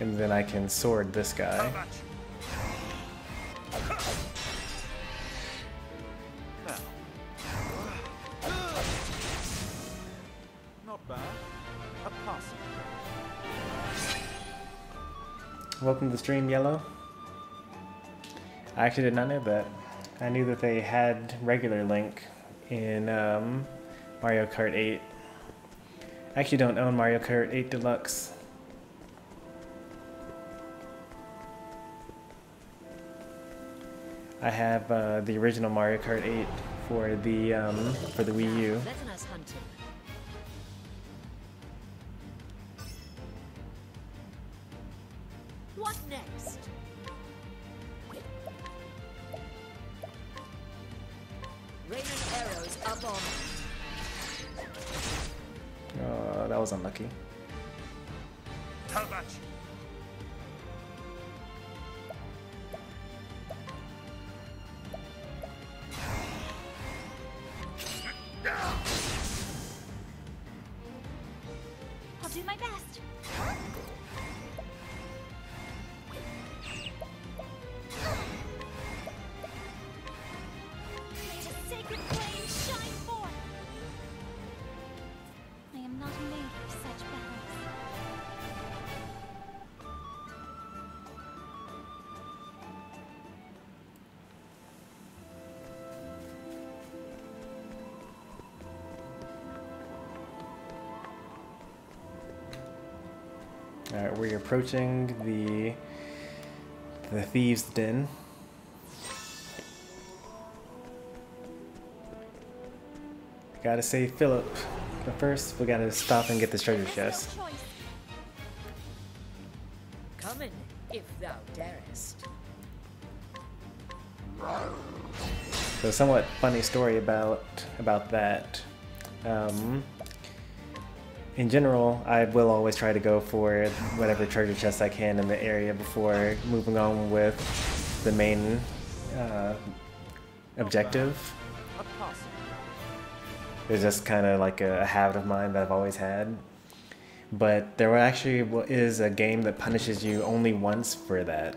and then I can sword this guy. Have at you. Now. Not bad. A passing. Welcome to the stream, Yellow. I actually did not know that. I knew that they had regular Link in Mario Kart 8. I actually don't own Mario Kart 8 Deluxe. I have the original Mario Kart 8 for the Wii U. Let us hunt him. What next? Rain and arrows up on. Oh, that was unlucky. How about you? I'll do my best. May the sacred flame shine forth. I am not made for such battles. Alright, we're approaching the thieves' den. Gotta save Philip, but first we gotta stop and get this treasure chest. No choice. Come in, if thou darest. So, somewhat funny story about that. In general, I will always try to go for whatever treasure chest I can in the area before moving on with the main objective. It's just kind of like a habit of mine that I've always had. But there actually is a game that punishes you only once for that.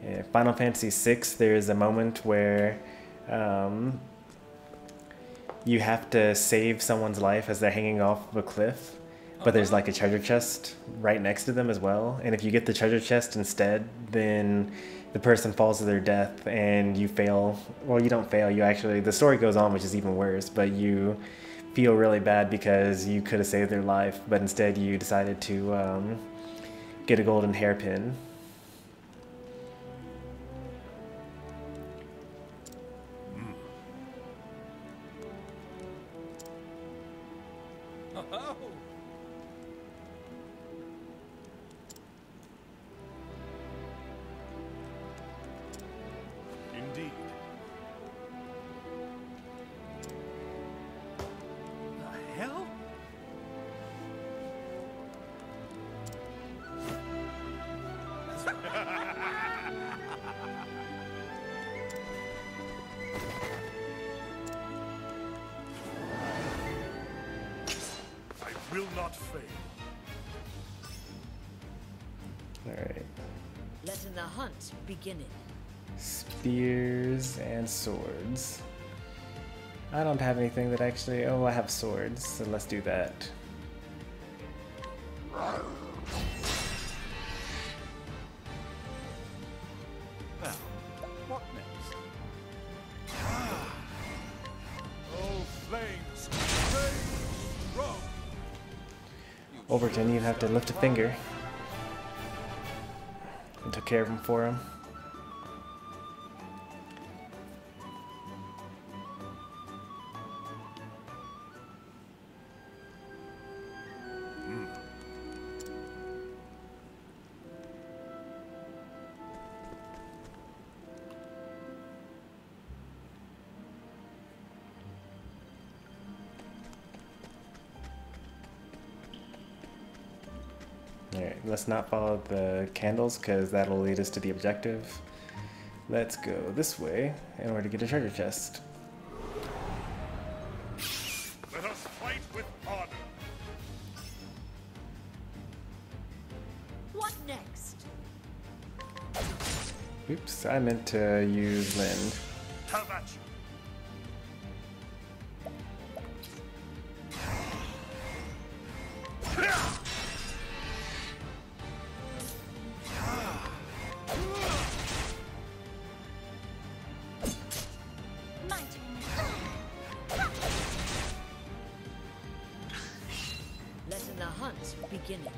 In Final Fantasy VI, there is a moment where you have to save someone's life as they're hanging off of a cliff, but there's like a treasure chest right next to them as well. And if you get the treasure chest instead, then the person falls to their death and you fail. Well, you don't fail, you actually, the story goes on, which is even worse, but you feel really bad because you could have saved their life, but instead you decided to get a golden hairpin. Oh! Indeed. The hell? I will not fail. Alright. Let in the hunt begin it. Spears and swords. I don't have anything that actually... Oh, I have swords, so let's do that. Now, what next? Oh, flames! Flames! Strong! Olberic didn't even have to lift a finger. I took care of him for him. Alright, let's not follow the candles because that'll lead us to the objective. Let's go this way in order to get a treasure chest. Let us fight with honor. What next? Oops, I meant to use Lind. How about you? My turn. Let in the hunt begin it.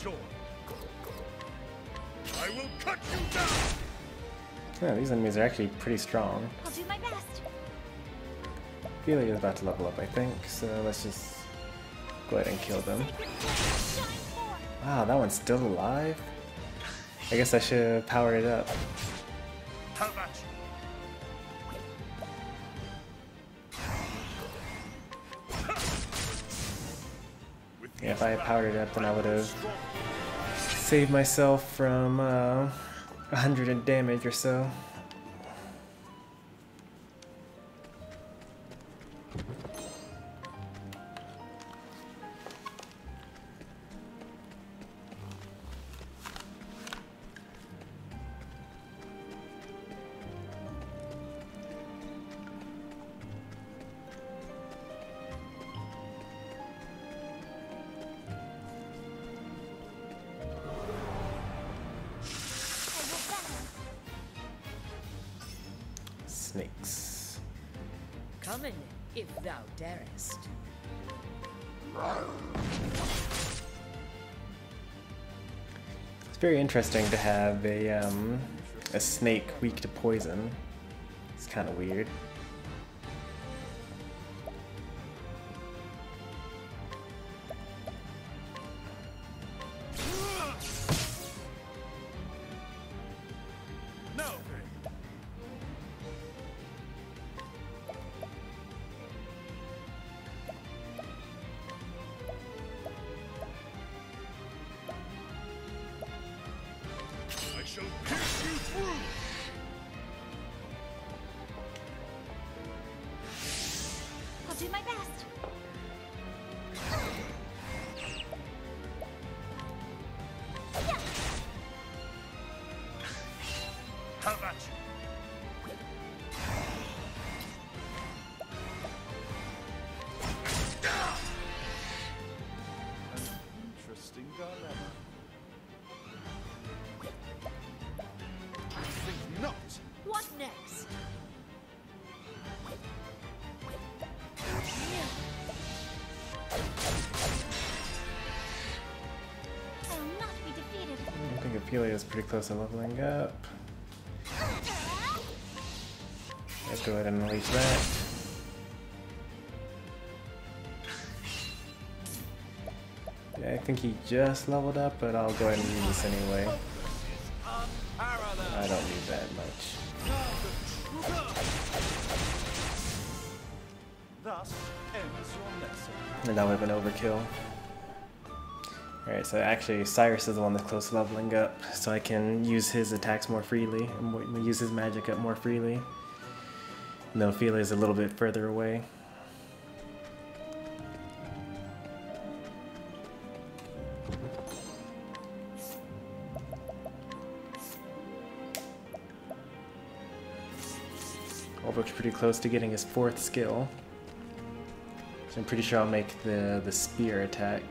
joy. I will cut you down. Yeah, these enemies are actually pretty strong. I'll do my best. Ophelia is about to level up, I think, so let's just go ahead and kill them. Sacred flame, shine forth. Wow, that one's still alive? I guess I should power it up. Have at you. Yeah, if I had powered it up, then I would have saved myself from 100 in damage or so. Snakes. Come in, if thou darest. It's very interesting to have a snake weak to poison. It's kind of weird. Now I shall pierce you through. I'll do my best. Have at you. Interesting dilemma. I think not. What next? I will not be defeated. I think Ophelia is pretty close to leveling up. Let's go ahead and release that. Yeah, I think he just leveled up, but I'll go ahead and use this anyway. I don't need that much. Thus ends your lesson. And that would have been overkill. Alright, so actually Cyrus is the one that's close to leveling up, so I can use his attacks more freely, and use his magic up more freely. And then Ophelia is a little bit further away. Olberic's pretty close to getting his 4th skill. So I'm pretty sure I'll make the spear attack.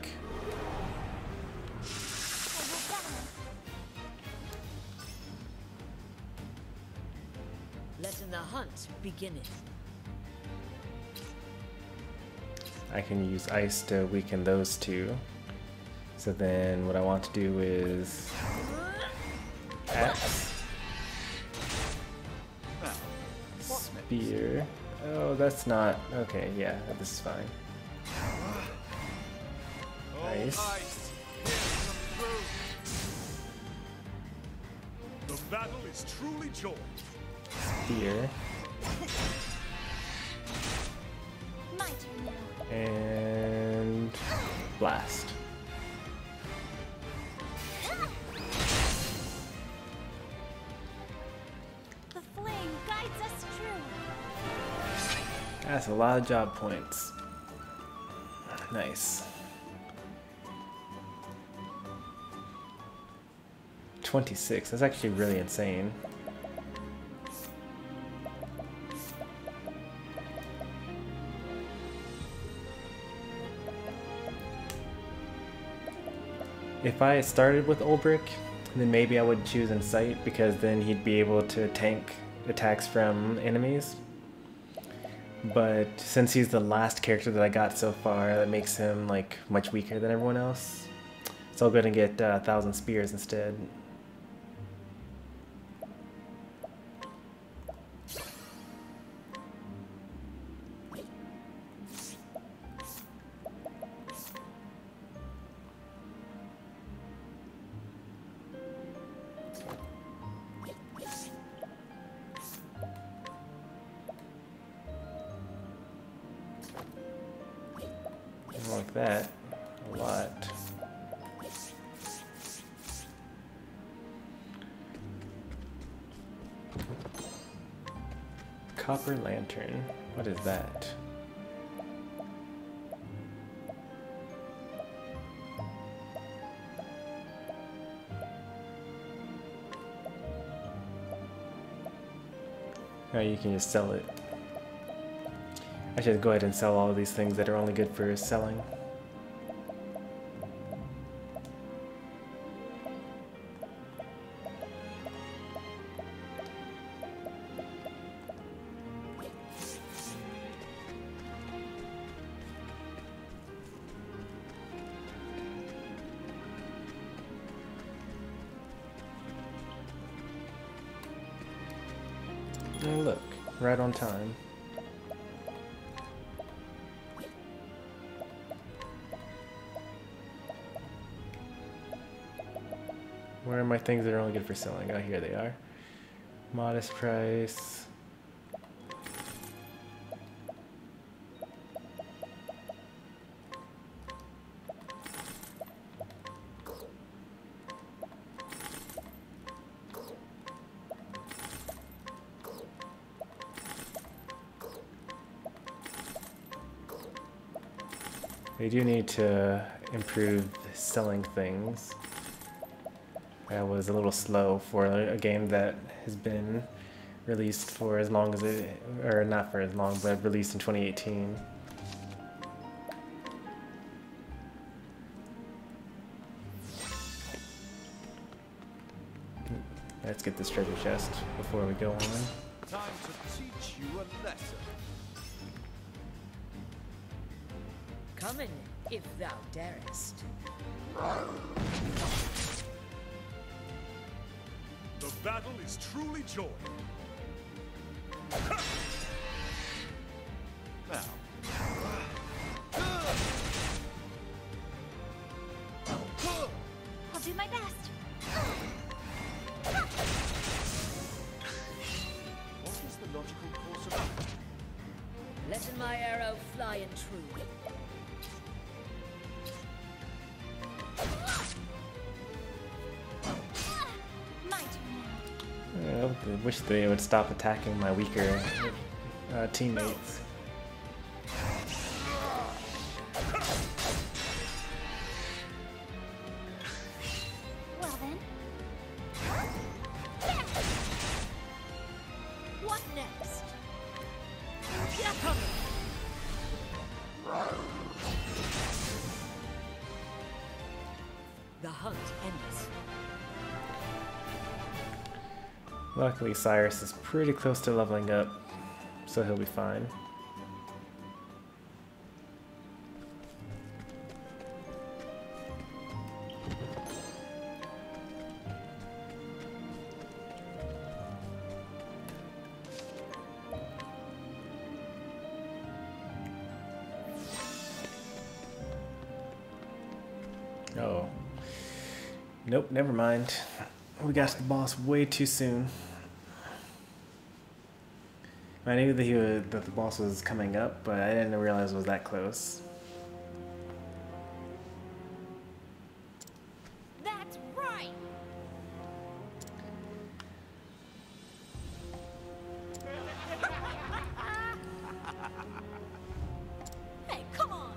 Let the hunt beginneth. I can use ice to weaken those two. So then what I want to do is axe, spear. Oh, that's not okay. Yeah, this is fine. Nice. The battle is truly joy. Spear My turn now. and blast. The flame guides us true. That's a lot of job points. Nice. 26. That's actually really insane. If I started with Olberic, then maybe I would choose Insight, because then he'd be able to tank attacks from enemies. But since he's the last character that I got so far, that makes him like much weaker than everyone else. So I'll go ahead and get 1,000 spears instead. Like that a lot. Copper lantern. What is that? Oh, you can just sell it. I should go ahead and sell all of these things that are only good for selling. Oh, look, right on time. Where are my things that are only good for selling? Oh, here they are. Modest price. They do need to improve selling things. That was a little slow for a game that has been released for as long as it, or not for as long, but released in 2018. Let's get this treasure chest before we go on. Time to teach you a lesson. Come in, if thou darest. The battle is truly joy. Now. I'll do my best. What is the logical course of action? Letting my arrow fly and true. My turn now. I wish they would stop attacking my weaker teammates. Well then. What next? The hunt ends. Luckily, Cyrus is pretty close to leveling up, so he'll be fine. Oh. Nope, never mind. We got to the boss way too soon. I knew that the boss was coming up, but I didn't realize it was that close. That's right. Hey, come on.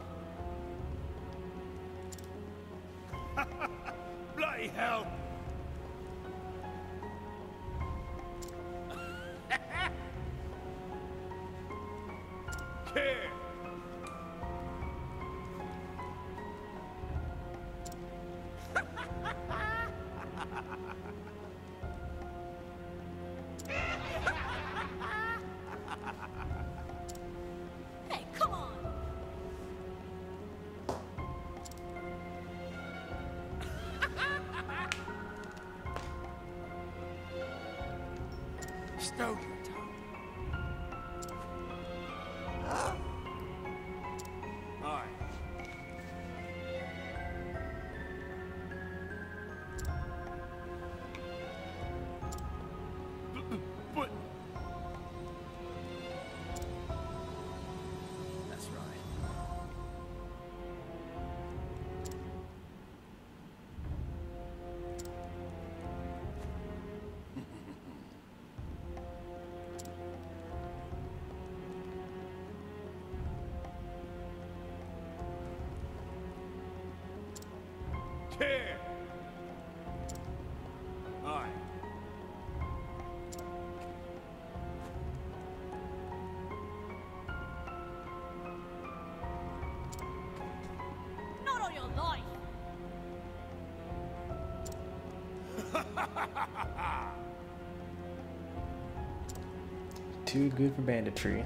Bloody hell! Here! Hey, come on. stole your tongue. Aye. But that's right. Here. Aye. Not on your life! Too good for banditry.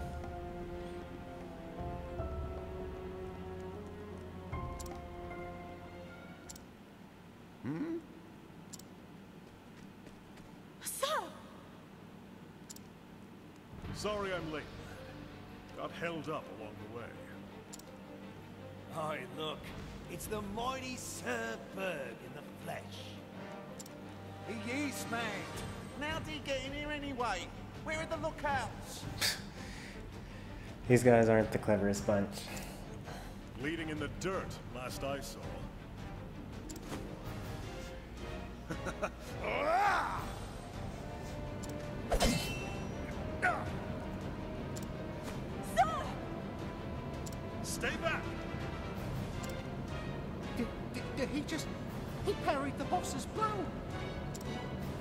Sir! Sorry I'm late. Got held up along the way. Aye, look. It's the mighty Sir Berg in the flesh. He is, man. How did he get in here anyway? Where are the lookouts? These guys aren't the cleverest bunch. Bleeding in the dirt, last I saw. Stay back! Did he just... He parried the boss's blow.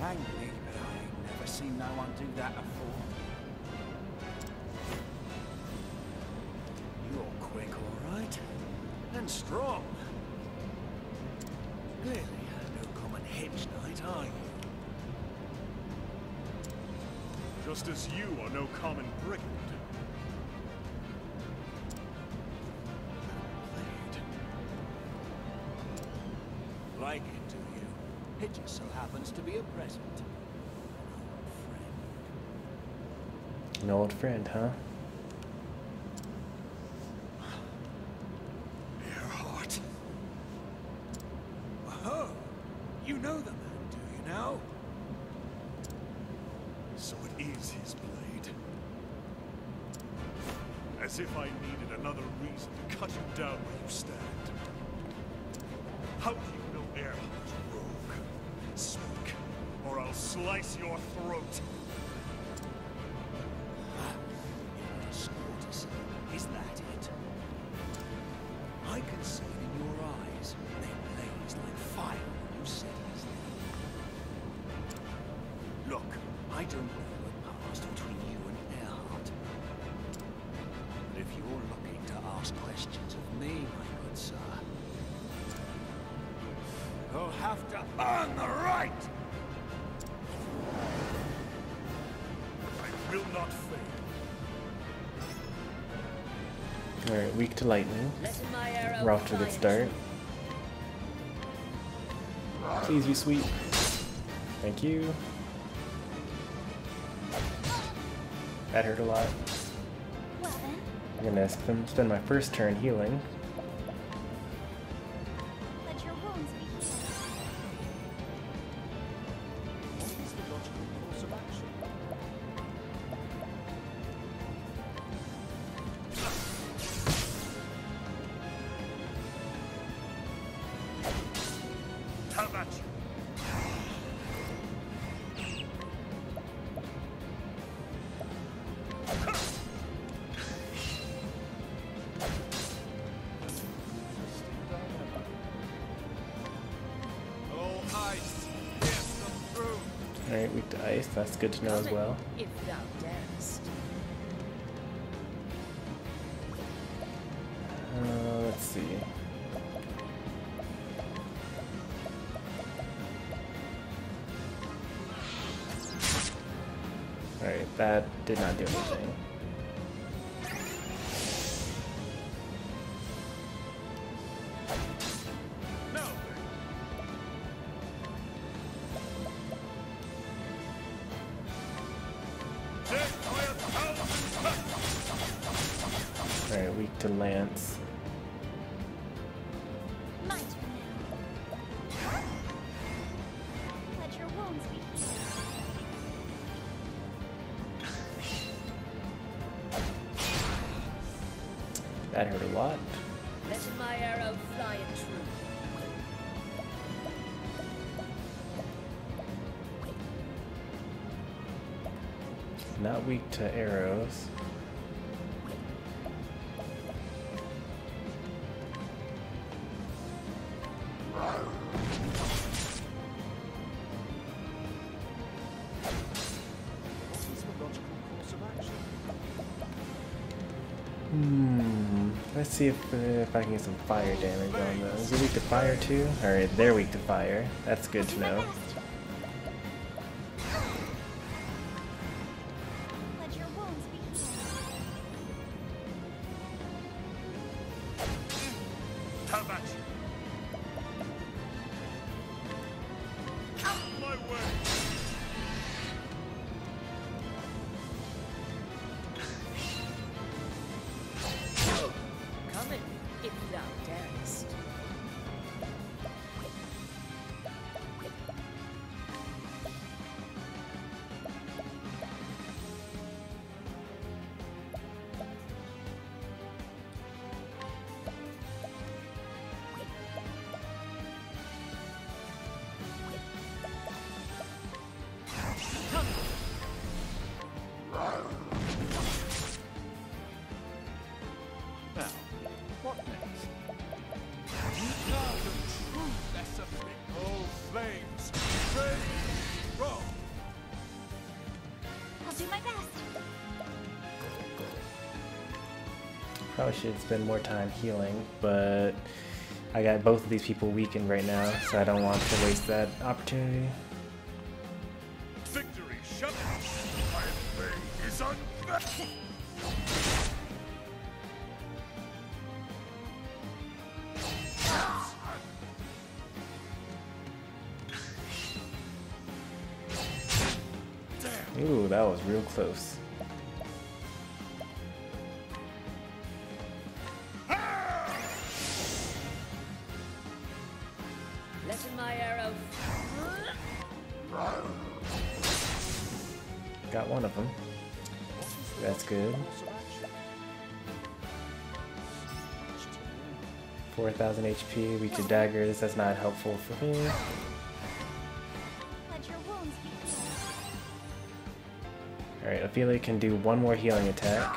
Hang me, but I ain't never seen no one do that before. You're quick, all right. And strong. Clearly, no common hitch knight, are you? Just as you are no common brigand. Like it, do you? It just so happens to be a present. An old friend, huh? Earhart. Oh, you know the man, do you now? So it is his blade. As if I needed another reason to cut you down where you stand. How do you know Earhart's rogue? Speak, or I'll slice your throat. Is that it? I can see it in your eyes. They blaze like fire when you say his name. Look, I don't know what passed between you and Earhart. But if you're looking to ask questions of me, my good sir, you'll have to earn the right! I will not fail. Alright, weak to lightning. Let my arrow We're off to a good start. Please be sweet. Thank you. That hurt a lot. Well then, I'm gonna spend my first turn healing. let your wounds be healed. What is the logical course of action? Have at you. Oh, ice! Yes, come through! Alright, weak to ice. That's good to know as well. If thou darest. Let's see. Alright, that did not do anything. Now then. Alright, weak to lance. My turn now. Let your wounds be healed. That hurt a lot. Let my arrow fly true. Not weak to arrows. Let's see if I can get some fire damage on those. Is it weak to fire too? Alright, they're weak to fire. That's good to know. Let your wounds be healed. How about you? Out my way! Coming, if thou darest. Now, what next? Now the true lesson. Oh, flames! Ready, roll! I'll do my best. Probably should spend more time healing, but I got both of these people weakened right now, so I don't want to waste that opportunity. Victory shut. My way is unmatched. Ooh, that was real close. Let my arrow. Got one of them. That's good. 4,000 HP, weak to daggers. That's not helpful for me. Let your wounds be healed. Alright, Ophelia can do one more healing attack.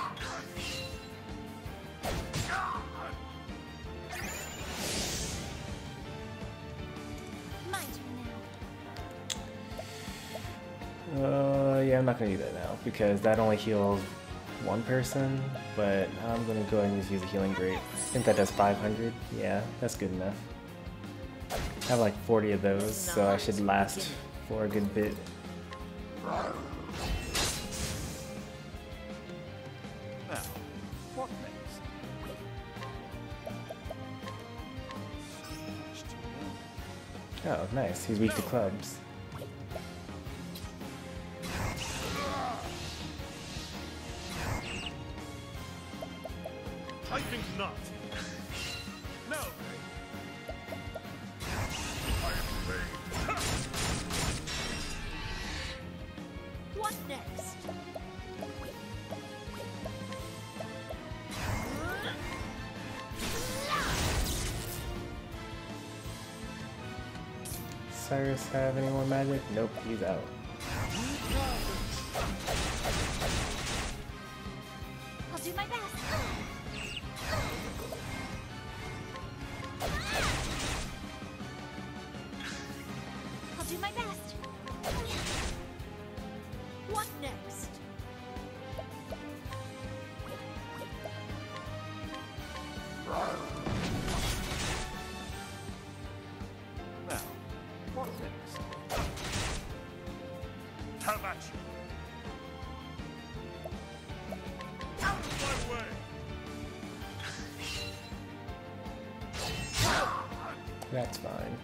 My turn now. Yeah, I'm not gonna do that now because that only heals one person, but I'm gonna go ahead and just use a healing grate. I think that does 500. Yeah, that's good enough. I have like 40 of those, so I should last for a good bit. Now, what next? Oh, nice. He's weak to clubs. I think not. No. I am ready. What next? Cyrus have any more magic? Nope, he's out. I'll do my best. I'll do my best. What next? Now, what next? How about you? Out of my way! That's fine.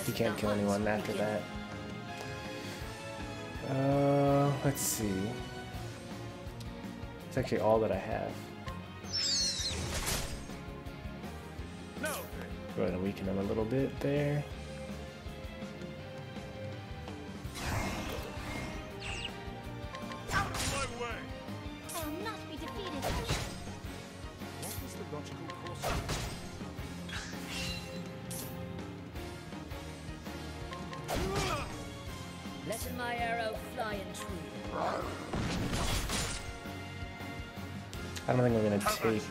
He can't kill anyone after that. Let's see. It's actually all that I have. go ahead and weaken him a little bit there. Out of my way! I will not be defeated. What is the logical course of Letting my arrow fly and true. I don't think we're gonna take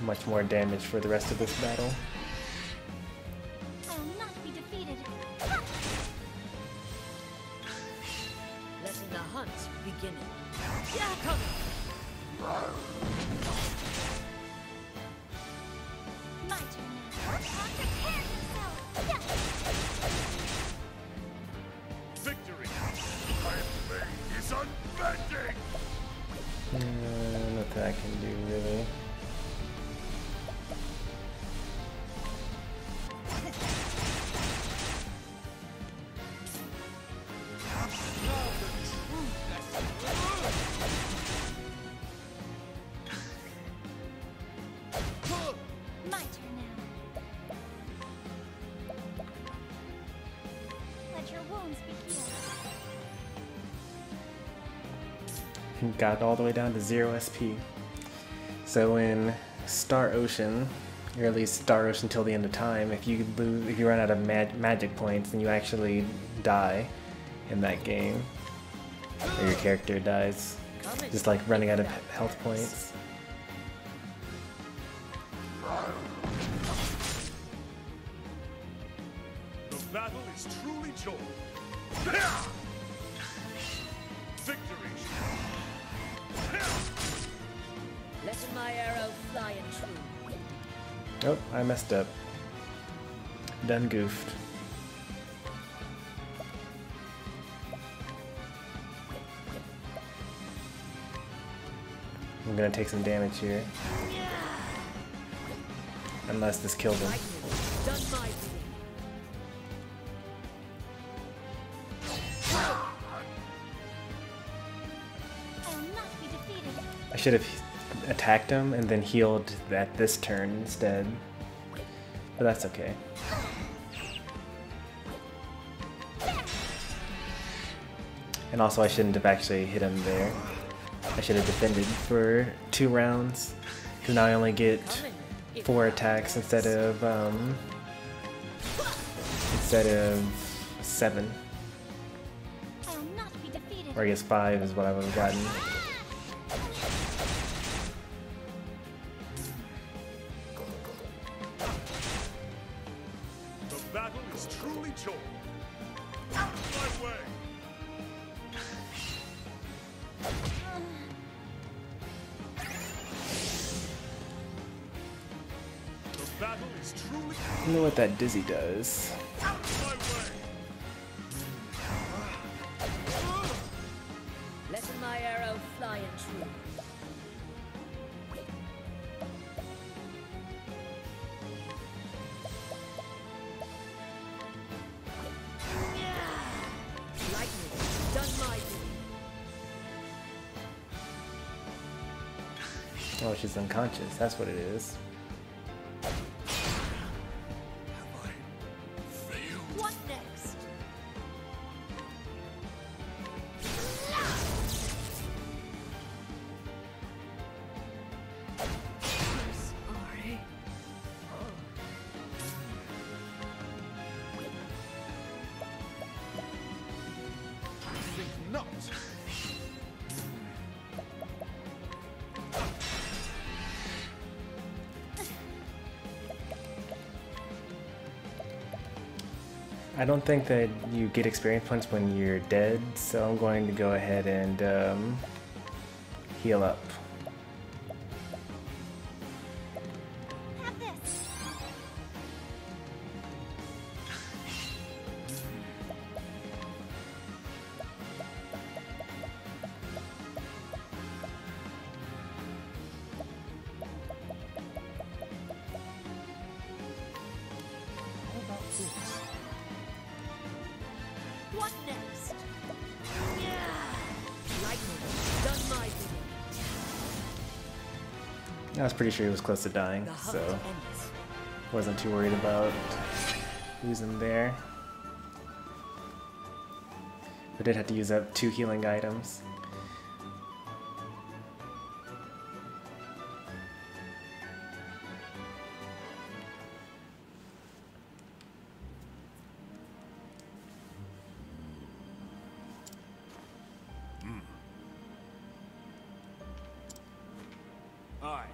much more damage for the rest of this battle. I will not be defeated. Letting the hunt begin. Yeah, come. My turn now. Prepare yourself. Yeah. victory! My blade is unbending! Nothing I can do really. My turn now. Let your wounds be healed. Got all the way down to 0 SP. So in Star Ocean, or at least Star Ocean till the end of time, if you run out of magic points, then you actually die in that game, or your character dies, just like running out of health points. The battle is truly joy. Victory! Letting my arrow fly and true. Oh, I messed up. Done goofed. I'm gonna take some damage here. Unless this kills him. Done my bidding. I will not be defeated. I should have attacked him and then healed at this turn instead. But that's okay. And also I shouldn't have actually hit him there. I should have defended for 2 rounds. Because now I only get 4 attacks instead of 7. I will not be defeated. Or I guess 5 is what I would have gotten. The battle is truly joy. Out of my way! The battle is truly I know what that dizzy does. out of my way! Letting my arrow fly and true. Lightning, done my bidding. Oh, she's unconscious. That's what it is. What next? Sorry. Think not! I don't think that you get experience points when you're dead, so I'm going to go ahead and heal up. Have this. What next? Lightning, done my bidding. I was pretty sure he was close to dying, The hunt so ends. Wasn't too worried about losing there. I did have to use up 2 healing items. Aye.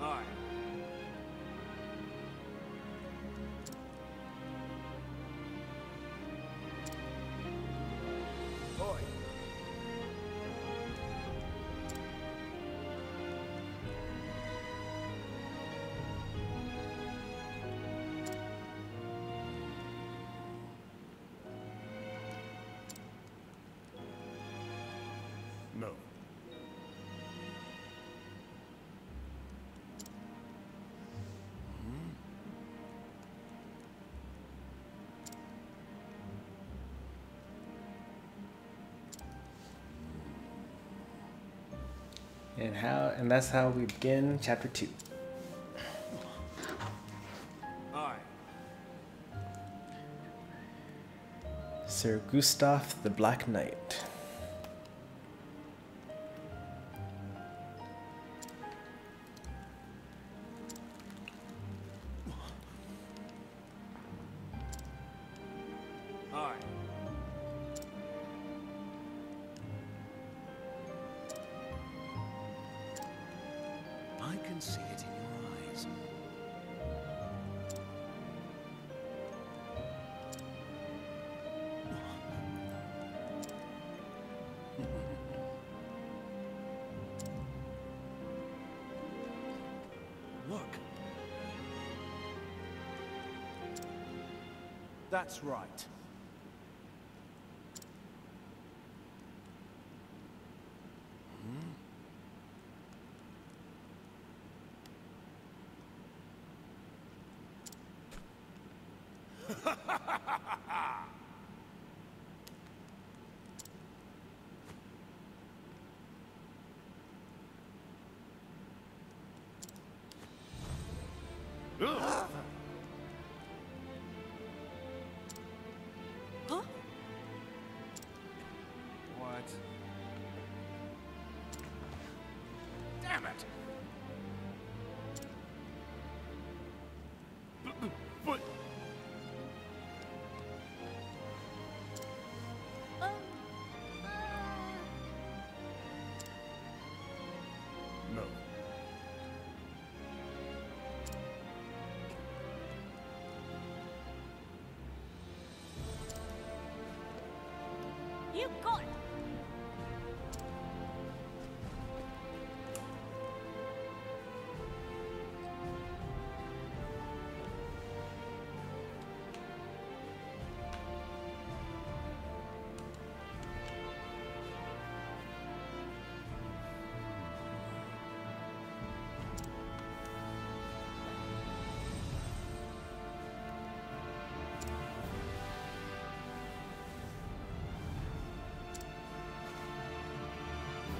Aye. Oi. No. And that's how we begin chapter 2. Aye. Sir Gustav the Black Knight. Aye. I can see it in your eyes. Look. That's right. Huh? What? Damn it! But Um, no. you got it.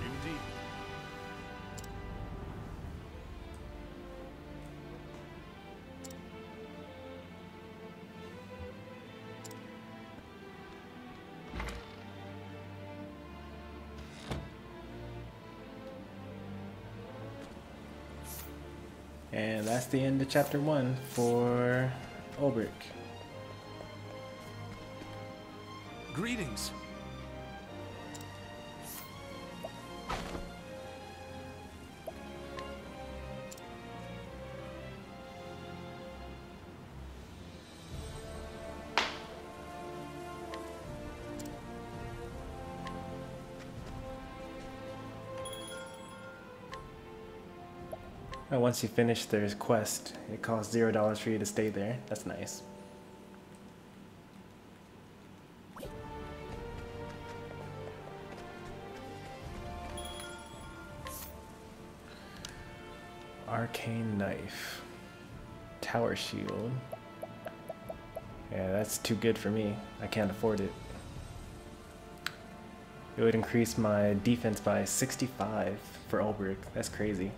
Indeed. And that's the end of chapter 1 for Olberic. Greetings. Once you finish their quest, it costs $0 for you to stay there. That's nice. Arcane knife. Tower shield. Yeah, that's too good for me. I can't afford it. It would increase my defense by 65 for Olberic. That's crazy.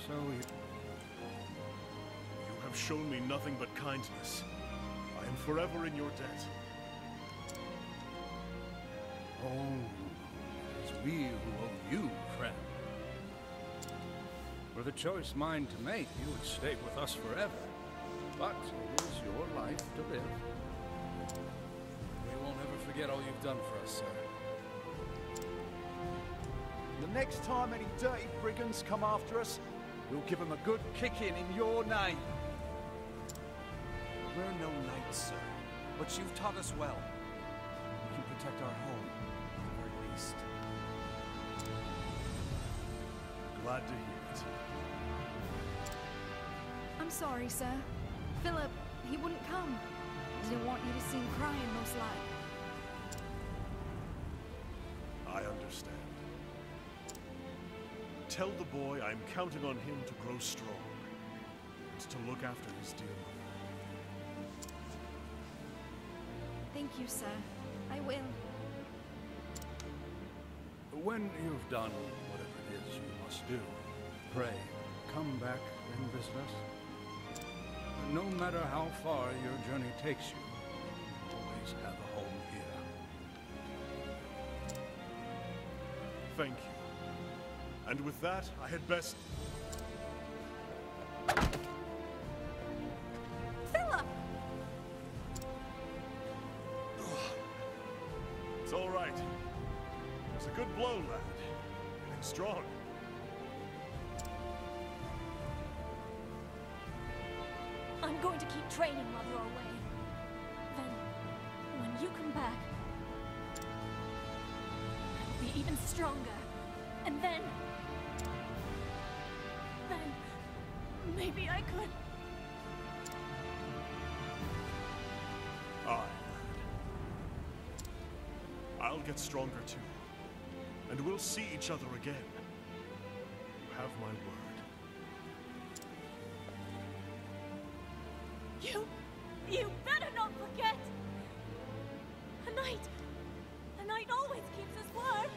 You have shown me nothing but kindness. I am forever in your debt. Oh, it's we who owe you, friend. Were the choice mine to make, you would stay with us forever. But it is your life to live. We won't ever forget all you've done for us, sir. The next time any dirty brigands come after us, we'll give them a good kicking in your name. We're no knights, sir, but you've taught us well. We can protect our home, at the very least. Glad to hear it. I'm sorry, sir. Philip, he wouldn't come. Didn't want you to see him crying, most like. I understand. Tell the boy I'm counting on him to grow strong, and to look after his dear mother. Thank you, sir. I will. When you've done whatever it is you must do, pray, come back and visit us. No matter how far your journey takes you, you always have a home here. Thank you. And with that, I had best... Philip! It's all right. It was a good blow, lad. Getting strong. I'm going to keep training while you're away. Then, when you come back, I'll be even stronger. And then maybe I could... Aye, lad. I'll get stronger too. And we'll see each other again. You have my word. You better not forget! A knight always keeps his word!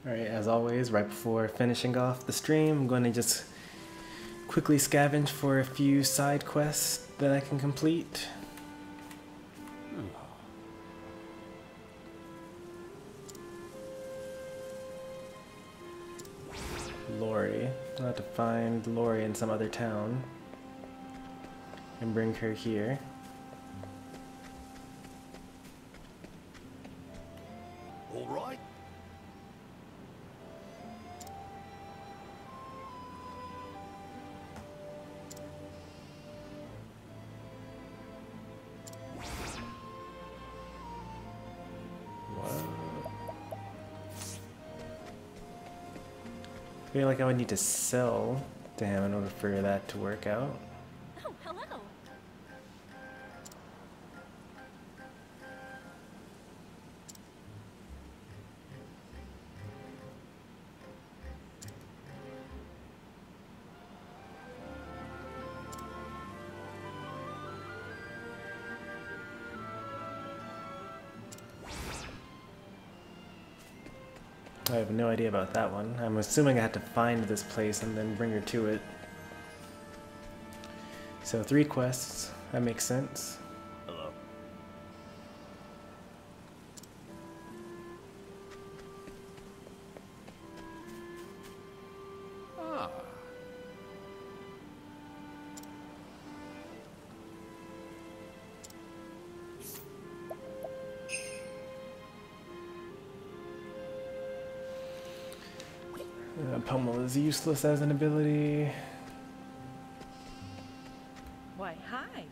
Alright, as always, right before finishing off the stream, I'm going to just quickly scavenge for a few side quests that I can complete. Lori. I'll have to find Lori in some other town and bring her here. All right. I feel like I would need to sell to him in order for that to work out. Oh, hello. I have no idea about that one. I'm assuming I have to find this place and then bring her to it. So 3 quests, that makes sense. Hello. Ah. Pummel is useless as an ability. Why, hi.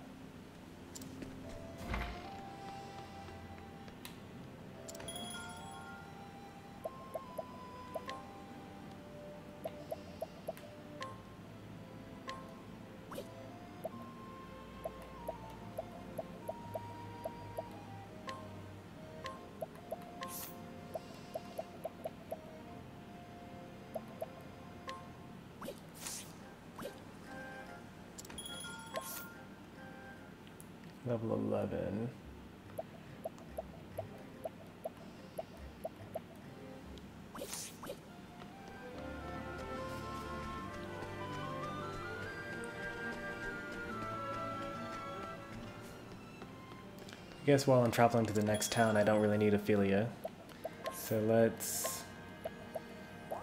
Level 11. I guess while I'm traveling to the next town, I don't really need Ophelia. So let's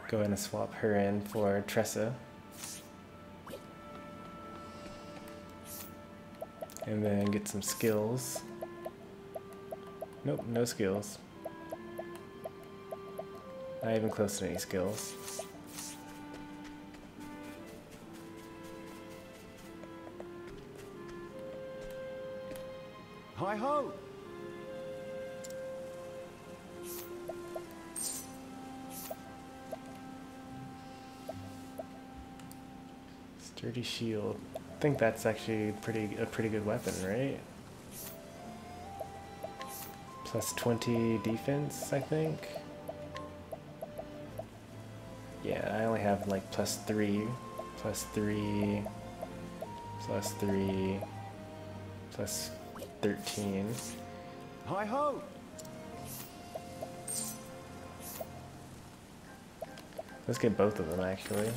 go ahead and swap her in for Tressa. And then get some skills. Nope, no skills. Not even close to any skills. Hi ho! Sturdy shield. I think that's actually a pretty good weapon, right? Plus 20 defense, I think. Yeah, I only have like plus 3, plus 3, plus 3, plus 13. Hi ho! Let's get both of them actually.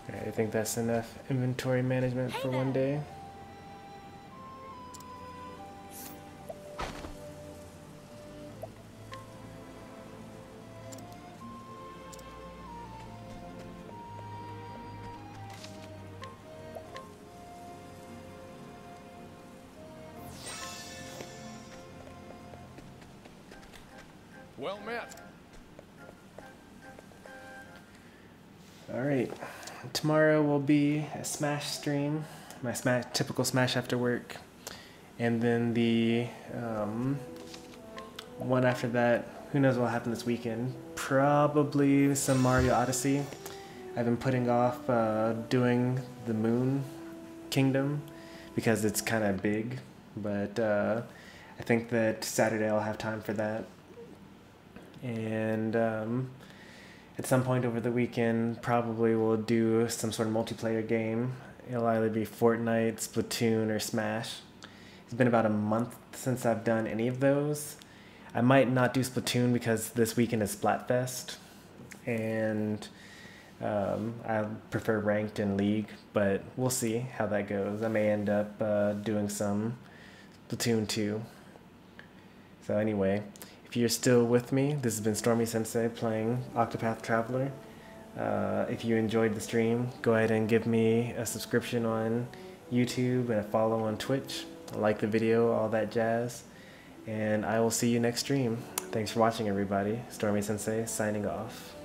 Alright, I think that's enough inventory management for one day. Well met. Alright, tomorrow will be a Smash stream, my typical Smash after work, and then the one after that, who knows what will happen this weekend, probably some Mario Odyssey. I've been putting off doing the Moon Kingdom because it's kind of big, but I think that Saturday I'll have time for that. And at some point over the weekend, probably we'll do some sort of multiplayer game. It'll either be Fortnite, Splatoon, or Smash. It's been about a month since I've done any of those. I might not do Splatoon because this weekend is Splatfest, and I prefer ranked and league, but we'll see how that goes. I may end up doing some Splatoon 2. So anyway, if you're still with me, this has been Stormy Sensei playing Octopath Traveller. If you enjoyed the stream, go ahead and give me a subscription on YouTube and a follow on Twitch. Like the video, all that jazz. And I will see you next stream. Thanks for watching, everybody. Stormy Sensei signing off.